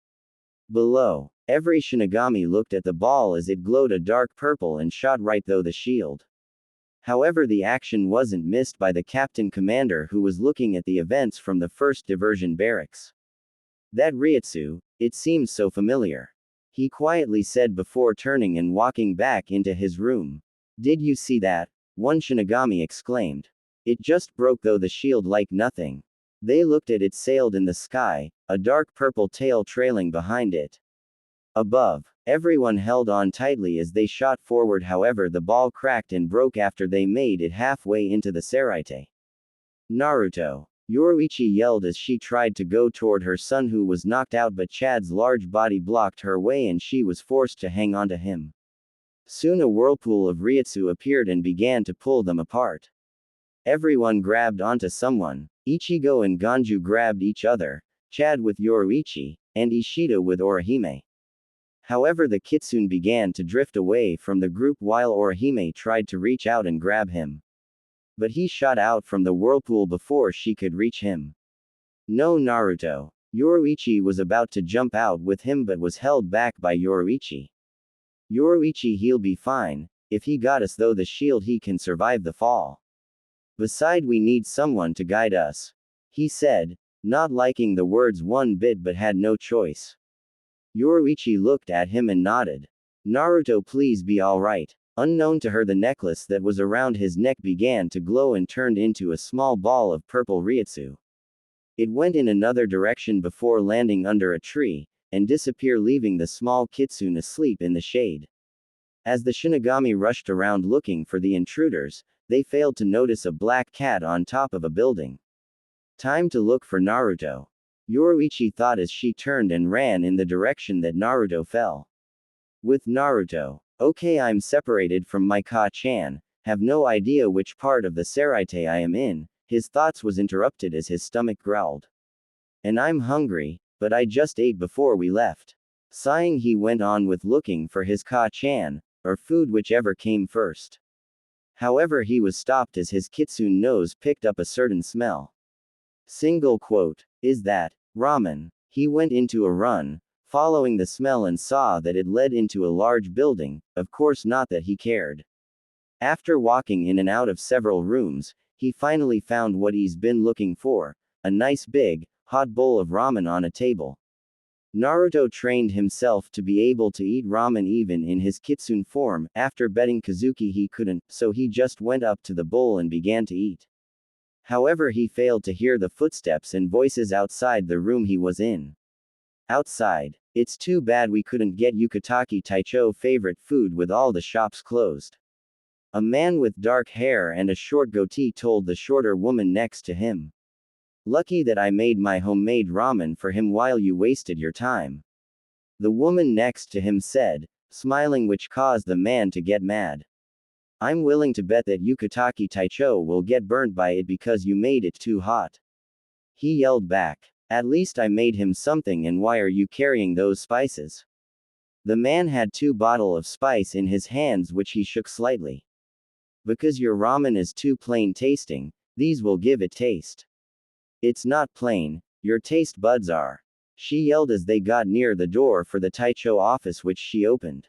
Below, every Shinigami looked at the ball as it glowed a dark purple and shot right through the shield. However, the action wasn't missed by the captain commander, who was looking at the events from the first diversion barracks. That Ryutsu, it seems so familiar. He quietly said before turning and walking back into his room. Did you see that? One Shinigami exclaimed. It just broke through the shield like nothing. They looked at it, sailed in the sky, a dark purple tail trailing behind it. Above, everyone held on tightly as they shot forward, however the ball cracked and broke after they made it halfway into the Seraite. Naruto. Yoruichi yelled as she tried to go toward her son, who was knocked out, but Chad's large body blocked her way and she was forced to hang on to him. Soon a whirlpool of Ryutsu appeared and began to pull them apart. Everyone grabbed onto someone. Ichigo and Ganju grabbed each other, Chad with Yoruichi, and Ishida with Orihime. However, the kitsune began to drift away from the group while Orihime tried to reach out and grab him. But he shot out from the whirlpool before she could reach him. No, Naruto. Yoruichi was about to jump out with him but was held back by Yoruichi. Yoruichi, he'll be fine. If he got us through the shield, he can survive the fall. Beside, we need someone to guide us. He said, not liking the words one bit but had no choice. Yoruichi looked at him and nodded. Naruto, please be alright. Unknown to her, the necklace that was around his neck began to glow and turned into a small ball of purple Ryutsu. It went in another direction before landing under a tree, and disappear, leaving the small kitsune asleep in the shade. As the Shinigami rushed around looking for the intruders, they failed to notice a black cat on top of a building. Time to look for Naruto. Yoruichi thought as she turned and ran in the direction that Naruto fell. With Naruto. Okay, I'm separated from my Ka-chan, have no idea which part of the Seraite I am in, his thoughts was interrupted as his stomach growled. And I'm hungry, but I just ate before we left. Sighing, he went on with looking for his Ka-chan, or food, whichever came first. However, he was stopped as his kitsune nose picked up a certain smell. Single quote. Is that ramen? He went into a run, following the smell, and saw that it led into a large building, of course not that he cared. After walking in and out of several rooms, he finally found what he's been looking for, a nice big, hot bowl of ramen on a table. Naruto trained himself to be able to eat ramen even in his kitsune form. After betting Kazuki he couldn't, so he just went up to the bowl and began to eat. However, he failed to hear the footsteps and voices outside the room he was in. Outside. It's too bad we couldn't get Yukataki Taicho favorite food with all the shops closed. A man with dark hair and a short goatee told the shorter woman next to him. Lucky that I made my homemade ramen for him while you wasted your time. The woman next to him said, smiling, which caused the man to get mad. I'm willing to bet that Yukataki Taicho will get burnt by it because you made it too hot. He yelled back. At least I made him something, and why are you carrying those spices? The man had 2 bottles of spice in his hands which he shook slightly. Because your ramen is too plain tasting, these will give it taste. It's not plain, your taste buds are. She yelled as they got near the door for the Taicho office, which she opened.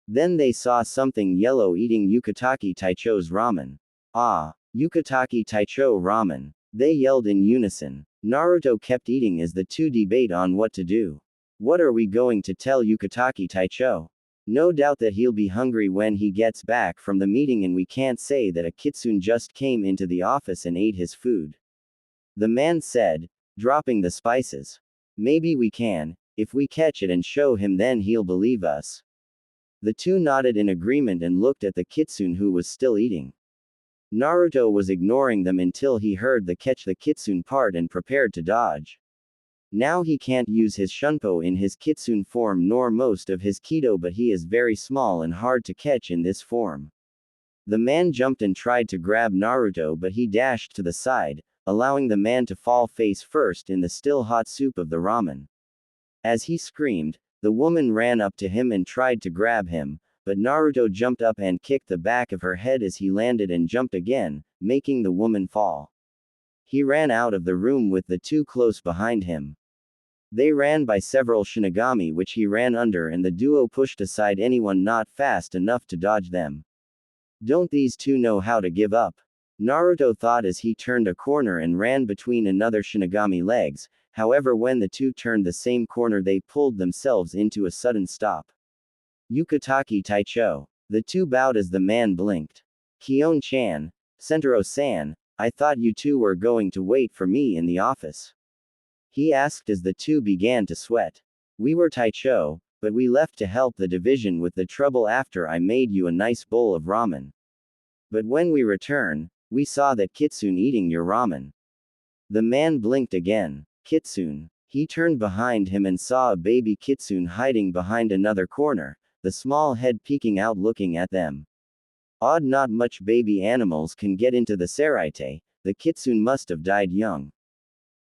Then they saw something yellow eating Yukataki Taicho's ramen. Ah, Yukataki Taicho ramen. They yelled in unison. Naruto kept eating as the two debate on what to do. What are we going to tell Yukataki Taicho? No doubt that he'll be hungry when he gets back from the meeting, and we can't say that a kitsune just came into the office and ate his food. The man said, dropping the spices. Maybe we can, if we catch it and show him, then he'll believe us. The two nodded in agreement and looked at the kitsune, who was still eating. Naruto was ignoring them until he heard the catch the kitsune part and prepared to dodge. Now he can't use his shunpo in his kitsune form nor most of his kido, but he is very small and hard to catch in this form. The man jumped and tried to grab Naruto, but he dashed to the side, allowing the man to fall face first in the still hot soup of the ramen. As he screamed, the woman ran up to him and tried to grab him, but Naruto jumped up and kicked the back of her head as he landed and jumped again, making the woman fall. He ran out of the room with the two close behind him. They ran by several Shinigami which he ran under, and the duo pushed aside anyone not fast enough to dodge them. Don't these two know how to give up? Naruto thought as he turned a corner and ran between another Shinigami legs. However, when the two turned the same corner, they pulled themselves into a sudden stop. Yukataki Taicho. The two bowed as the man blinked. Kion-chan, Sentaro-san, I thought you two were going to wait for me in the office. He asked as the two began to sweat. We were Taicho, but we left to help the division with the trouble after I made you a nice bowl of ramen. But when we return, we saw that kitsune eating your ramen. The man blinked again. Kitsune. He turned behind him and saw a baby kitsune hiding behind another corner, the small head peeking out looking at them. Odd, not much baby animals can get into the Seraite, the kitsune must have died young.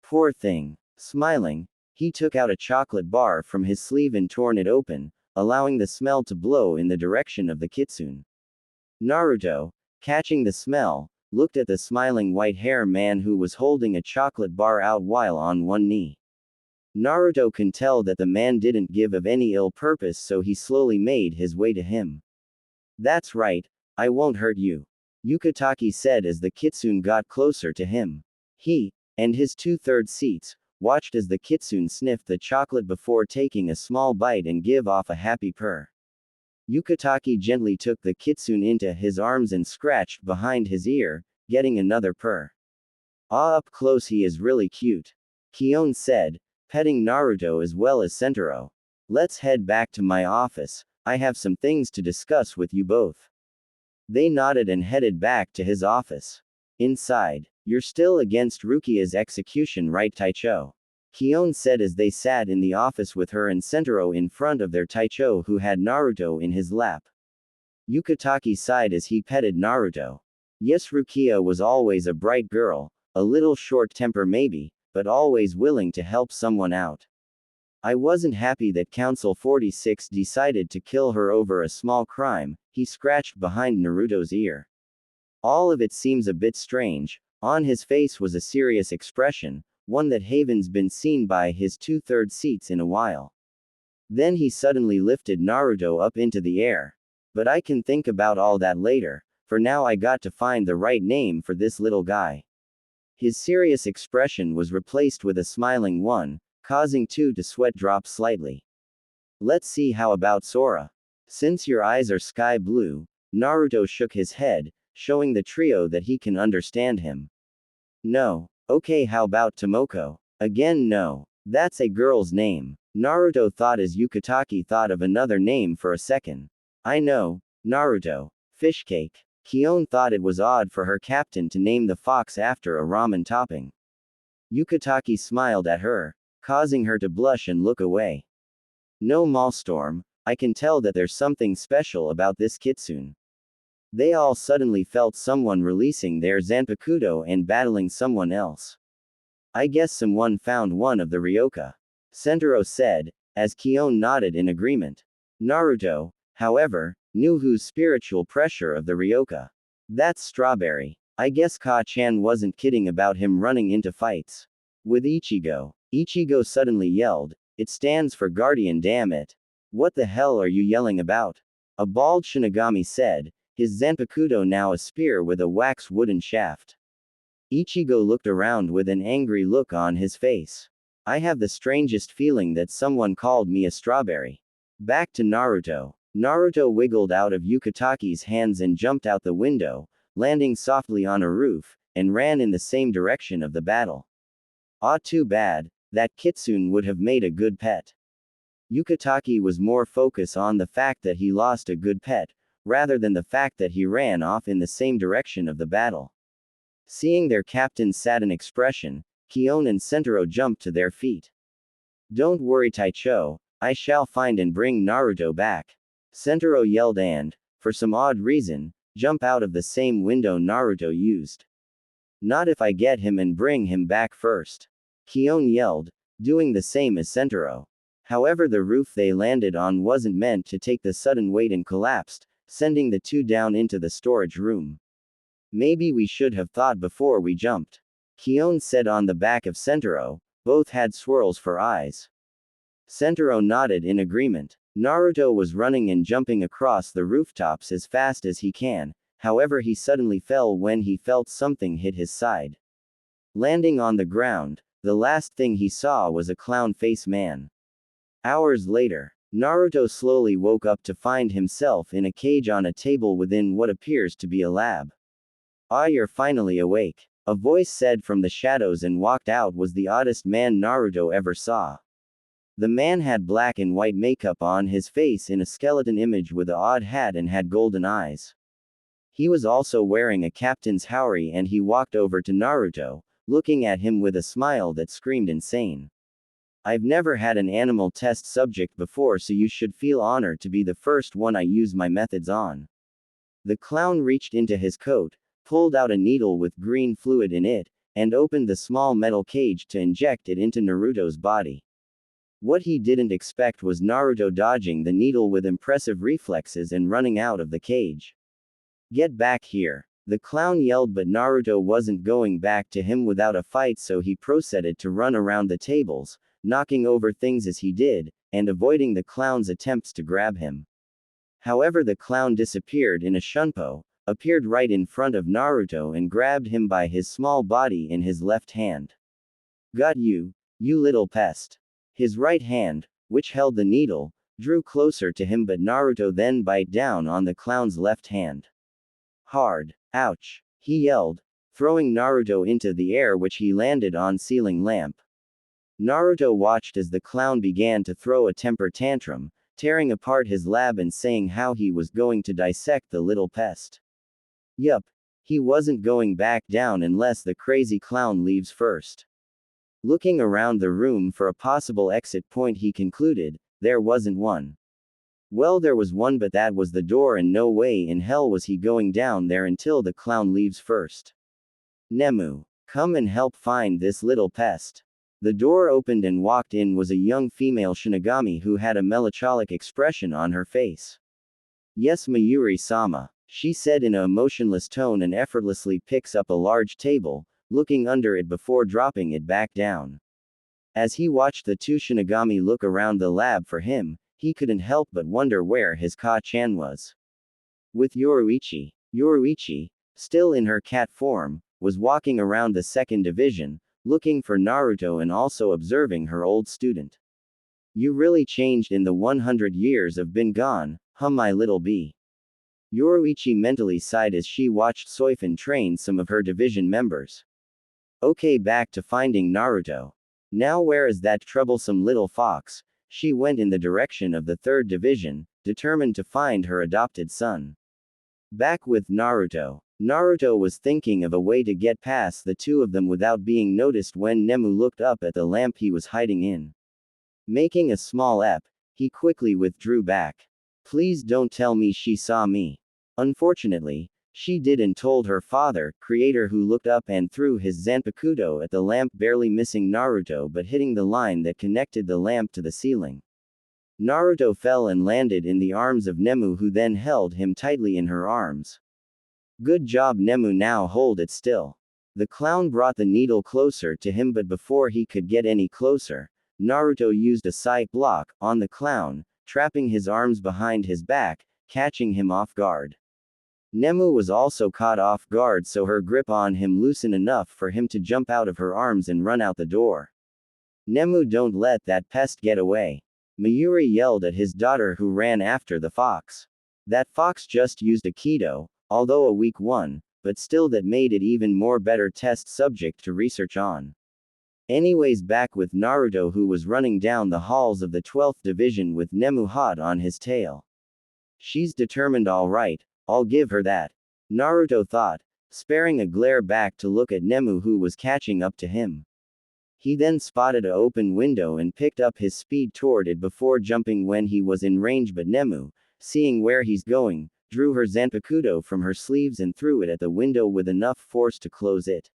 Poor thing. Smiling, he took out a chocolate bar from his sleeve and torn it open, allowing the smell to blow in the direction of the kitsune. Naruto, catching the smell, looked at the smiling white hair man who was holding a chocolate bar out while on one knee. Naruto can tell that the man didn't give of any ill purpose, so he slowly made his way to him. That's right, I won't hurt you, Yukataki said as the kitsune got closer to him. He, and his 2/3 seats, watched as the kitsune sniffed the chocolate before taking a small bite and give off a happy purr. Yukataki gently took the kitsune into his arms and scratched behind his ear, getting another purr. Ah, up close he is really cute, Kion said, petting Naruto as well as Sentaro. Let's head back to my office, I have some things to discuss with you both. They nodded and headed back to his office. Inside, You're still against Rukia's execution, right, Taicho? Kion said as they sat in the office with her and Sentaro in front of their Taicho who had Naruto in his lap. Yukataki sighed as he petted Naruto. Yes, Rukia was always a bright girl, a little short temper maybe, but always willing to help someone out. I wasn't happy that Council 46 decided to kill her over a small crime, he scratched behind Naruto's ear. All of it seems a bit strange. On his face was a serious expression, one that Haven's been seen by his 2/3 seats in a while. Then he suddenly lifted Naruto up into the air. But I can think about all that later, for now I got to find the right name for this little guy. His serious expression was replaced with a smiling one, causing two to sweat drop slightly. Let's see how about Sora. Since your eyes are sky blue, Naruto shook his head, showing the trio that he can understand him. No. Okay, how about Tomoko? Again no. That's a girl's name. Naruto thought as Yukataki thought of another name for a second. I know, Naruto. Fishcake. Kion thought it was odd for her captain to name the fox after a ramen topping. Yukataki smiled at her, causing her to blush and look away. No, Maelstrom, I can tell that there's something special about this kitsune. They all suddenly felt someone releasing their Zanpakuto and battling someone else. I guess someone found one of the Ryoka. Sentaro said, as Kion nodded in agreement. Naruto, however, knew whose spiritual pressure of the Ryoka. That's Strawberry. I guess Ka-chan wasn't kidding about him running into fights. With Ichigo. Ichigo suddenly yelled, it stands for Guardian, damn it. What the hell are you yelling about? A bald Shinigami said, his Zanpakuto now a spear with a wax wooden shaft. Ichigo looked around with an angry look on his face. I have the strangest feeling that someone called me a strawberry. Back to Naruto. Naruto wiggled out of Yukataki's hands and jumped out the window, landing softly on a roof, and ran in the same direction of the battle. Ah, too bad, that kitsune would have made a good pet. Yukataki was more focused on the fact that he lost a good pet, rather than the fact that he ran off in the same direction of the battle. Seeing their captain's saddened expression, Kion and Sentaro jumped to their feet. Don't worry, Taicho, I shall find and bring Naruto back. Sentaro yelled and, for some odd reason, jump out of the same window Naruto used. Not if I get him and bring him back first. Kion yelled, doing the same as Sentaro. However, the roof they landed on wasn't meant to take the sudden weight and collapsed, sending the two down into the storage room. Maybe we should have thought before we jumped. Kion said on the back of Sentaro, both had swirls for eyes. Sentaro nodded in agreement. Naruto was running and jumping across the rooftops as fast as he can, however he suddenly fell when he felt something hit his side. Landing on the ground, the last thing he saw was a clown face man. Hours later, Naruto slowly woke up to find himself in a cage on a table within what appears to be a lab. Ah, you're finally awake. A voice said from the shadows, and walked out was the oddest man Naruto ever saw. The man had black and white makeup on his face in a skeleton image with an odd hat and had golden eyes. He was also wearing a captain's haori, and he walked over to Naruto, looking at him with a smile that screamed insane. I've never had an animal test subject before, so you should feel honored to be the first one I use my methods on. The clown reached into his coat, pulled out a needle with green fluid in it, and opened the small metal cage to inject it into Naruto's body. What he didn't expect was Naruto dodging the needle with impressive reflexes and running out of the cage. Get back here. The clown yelled, but Naruto wasn't going back to him without a fight, so he proceeded to run around the tables, knocking over things as he did, and avoiding the clown's attempts to grab him. However, the clown disappeared in a shunpo, appeared right in front of Naruto and grabbed him by his small body in his left hand. Got you, you little pest. His right hand, which held the needle, drew closer to him, but Naruto then bit down on the clown's left hand. Hard. Ouch. He yelled, throwing Naruto into the air, which he landed on ceiling lamp. Naruto watched as the clown began to throw a temper tantrum, tearing apart his lab and saying how he was going to dissect the little pest. Yup. He wasn't going back down unless the crazy clown leaves first. Looking around the room for a possible exit point, he concluded, there wasn't one. Well, there was one, but that was the door, and no way in hell was he going down there until the clown leaves first. Nemu, come and help find this little pest. The door opened and walked in was a young female Shinigami who had a melancholic expression on her face. Yes, Mayuri-sama, she said in a emotionless tone and effortlessly picks up a large table, looking under it before dropping it back down. As he watched the two Shinigami look around the lab for him, he couldn't help but wonder where his Ka-chan was. With Yoruichi. Yoruichi, still in her cat form, was walking around the second division, looking for Naruto and also observing her old student. You really changed in the 100 years I've been gone, huh, my little bee. Yoruichi mentally sighed as she watched Soifun train some of her division members. Okay, back to finding Naruto. Now where is that troublesome little fox? She went in the direction of the third division, determined to find her adopted son. Back with Naruto. Naruto was thinking of a way to get past the two of them without being noticed when Nemu looked up at the lamp he was hiding in. Making a small ep, he quickly withdrew back. Please don't tell me she saw me. Unfortunately, she did and told her father, creator, who looked up and threw his Zanpakuto at the lamp, barely missing Naruto but hitting the line that connected the lamp to the ceiling. Naruto fell and landed in the arms of Nemu, who then held him tightly in her arms. Good job, Nemu, now hold it still. The clown brought the needle closer to him, but before he could get any closer, Naruto used a sight block on the clown, trapping his arms behind his back, catching him off guard. Nemu was also caught off guard, so her grip on him loosened enough for him to jump out of her arms and run out the door. Nemu, don't let that pest get away. Mayuri yelled at his daughter, who ran after the fox. That fox just used a Kido, although a weak one, but still that made it even more better test subject to research on. Anyways, back with Naruto, who was running down the halls of the 12th division with Nemu hot on his tail. She's determined, all right, I'll give her that. Naruto thought, sparing a glare back to look at Nemu, who was catching up to him. He then spotted an open window and picked up his speed toward it before jumping when he was in range, but Nemu, seeing where he's going, drew her Zanpakuto from her sleeves and threw it at the window with enough force to close it.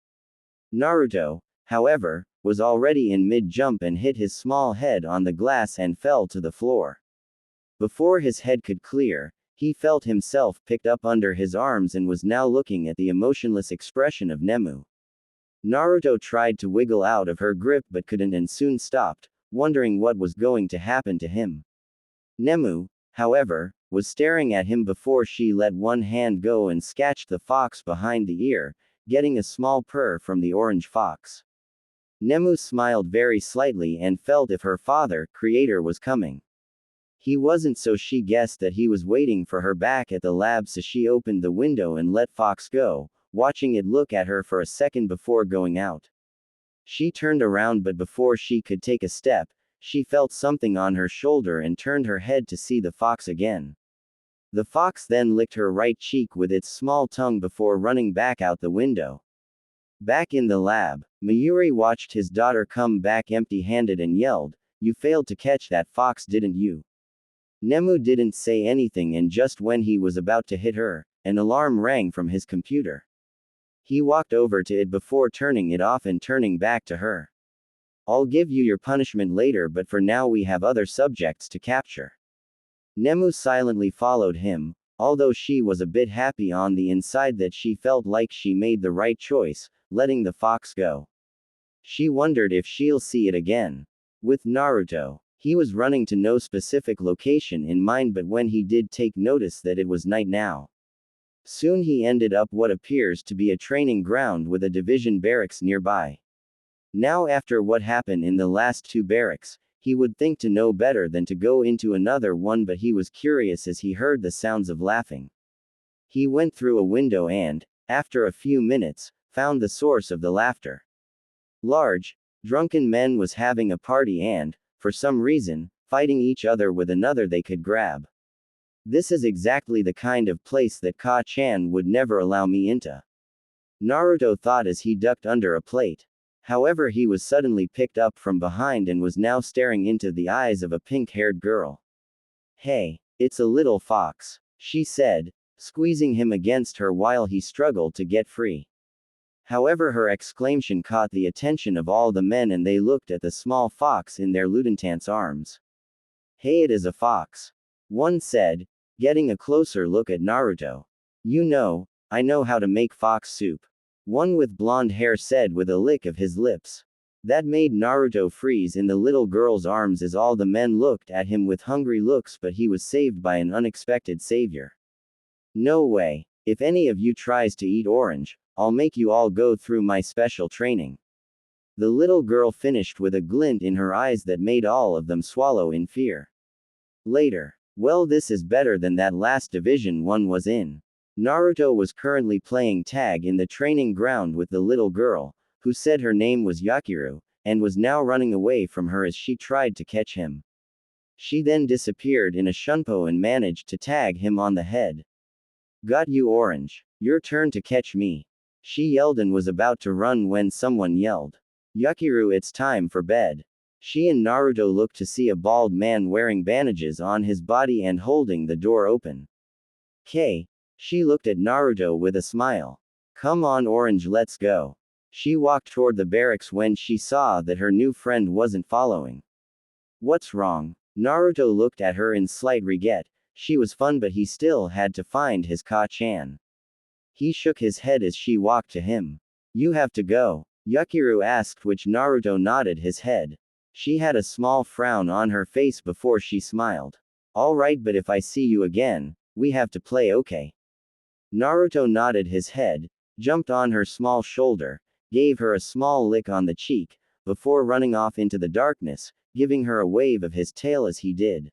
Naruto, however, was already in mid-jump and hit his small head on the glass and fell to the floor. Before his head could clear, he felt himself picked up under his arms and was now looking at the emotionless expression of Nemu. Naruto tried to wiggle out of her grip but couldn't and soon stopped, wondering what was going to happen to him. Nemu, however, was staring at him before she let one hand go and scratched the fox behind the ear, getting a small purr from the orange fox. Nemu smiled very slightly and felt if her father, creator, was coming. He wasn't, so she guessed that he was waiting for her back at the lab, so she opened the window and let Fox go, watching it look at her for a second before going out. She turned around, but before she could take a step, she felt something on her shoulder and turned her head to see the fox again. The fox then licked her right cheek with its small tongue before running back out the window. Back in the lab, Mayuri watched his daughter come back empty-handed and yelled, "You failed to catch that fox, didn't you?" Nemu didn't say anything, and just when he was about to hit her, an alarm rang from his computer. He walked over to it before turning it off and turning back to her. "I'll give you your punishment later, but for now we have other subjects to capture." Nemu silently followed him, although she was a bit happy on the inside that she felt like she made the right choice, letting the fox go. She wondered if she'll see it again. With Naruto, he was running to no specific location in mind, but when he did take notice that it was night now. Soon he ended up what appears to be a training ground with a division barracks nearby. Now, after what happened in the last two barracks, he would think to know better than to go into another one, but he was curious as he heard the sounds of laughing. He went through a window and, after a few minutes, found the source of the laughter. Large, drunken men was having a party and, for some reason, fighting each other with another they could grab. This is exactly the kind of place that Ka-chan would never allow me into. Naruto thought as he ducked under a plate. However, he was suddenly picked up from behind and was now staring into the eyes of a pink-haired girl. Hey, it's a little fox, she said, squeezing him against her while he struggled to get free. However, her exclamation caught the attention of all the men and they looked at the small fox in their lieutenant's arms. Hey, it is a fox, one said, getting a closer look at Naruto. You know, I know how to make fox soup, one with blonde hair said with a lick of his lips. That made Naruto freeze in the little girl's arms as all the men looked at him with hungry looks, but he was saved by an unexpected savior. No way. If any of you tries to eat orange, I'll make you all go through my special training. The little girl finished with a glint in her eyes that made all of them swallow in fear. Later. Well, this is better than that last division one was in. Naruto was currently playing tag in the training ground with the little girl, who said her name was Yakiru, and was now running away from her as she tried to catch him. She then disappeared in a shunpo and managed to tag him on the head. Got you, Orange. Your turn to catch me. She yelled and was about to run when someone yelled. Yakiru, it's time for bed. She and Naruto looked to see a bald man wearing bandages on his body and holding the door open. K. She looked at Naruto with a smile. Come on, Orange, let's go. She walked toward the barracks when she saw that her new friend wasn't following. What's wrong? Naruto looked at her in slight regret. She was fun, but he still had to find his Ka-chan. He shook his head as she walked to him. You have to go? Yakiru asked, which Naruto nodded his head. She had a small frown on her face before she smiled. All right, but if I see you again, we have to play, okay? Naruto nodded his head, jumped on her small shoulder, gave her a small lick on the cheek, before running off into the darkness, giving her a wave of his tail as he did.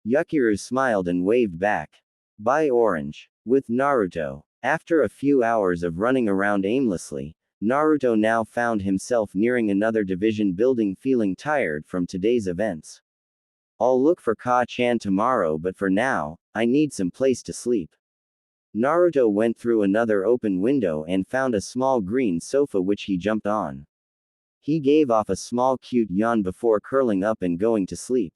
Yakiru smiled and waved back. Bye, Orange. With Naruto. After a few hours of running around aimlessly, Naruto now found himself nearing another division building, feeling tired from today's events. I'll look for Ka-chan tomorrow, but for now, I need some place to sleep. Naruto went through another open window and found a small green sofa which he jumped on. He gave off a small cute yawn before curling up and going to sleep.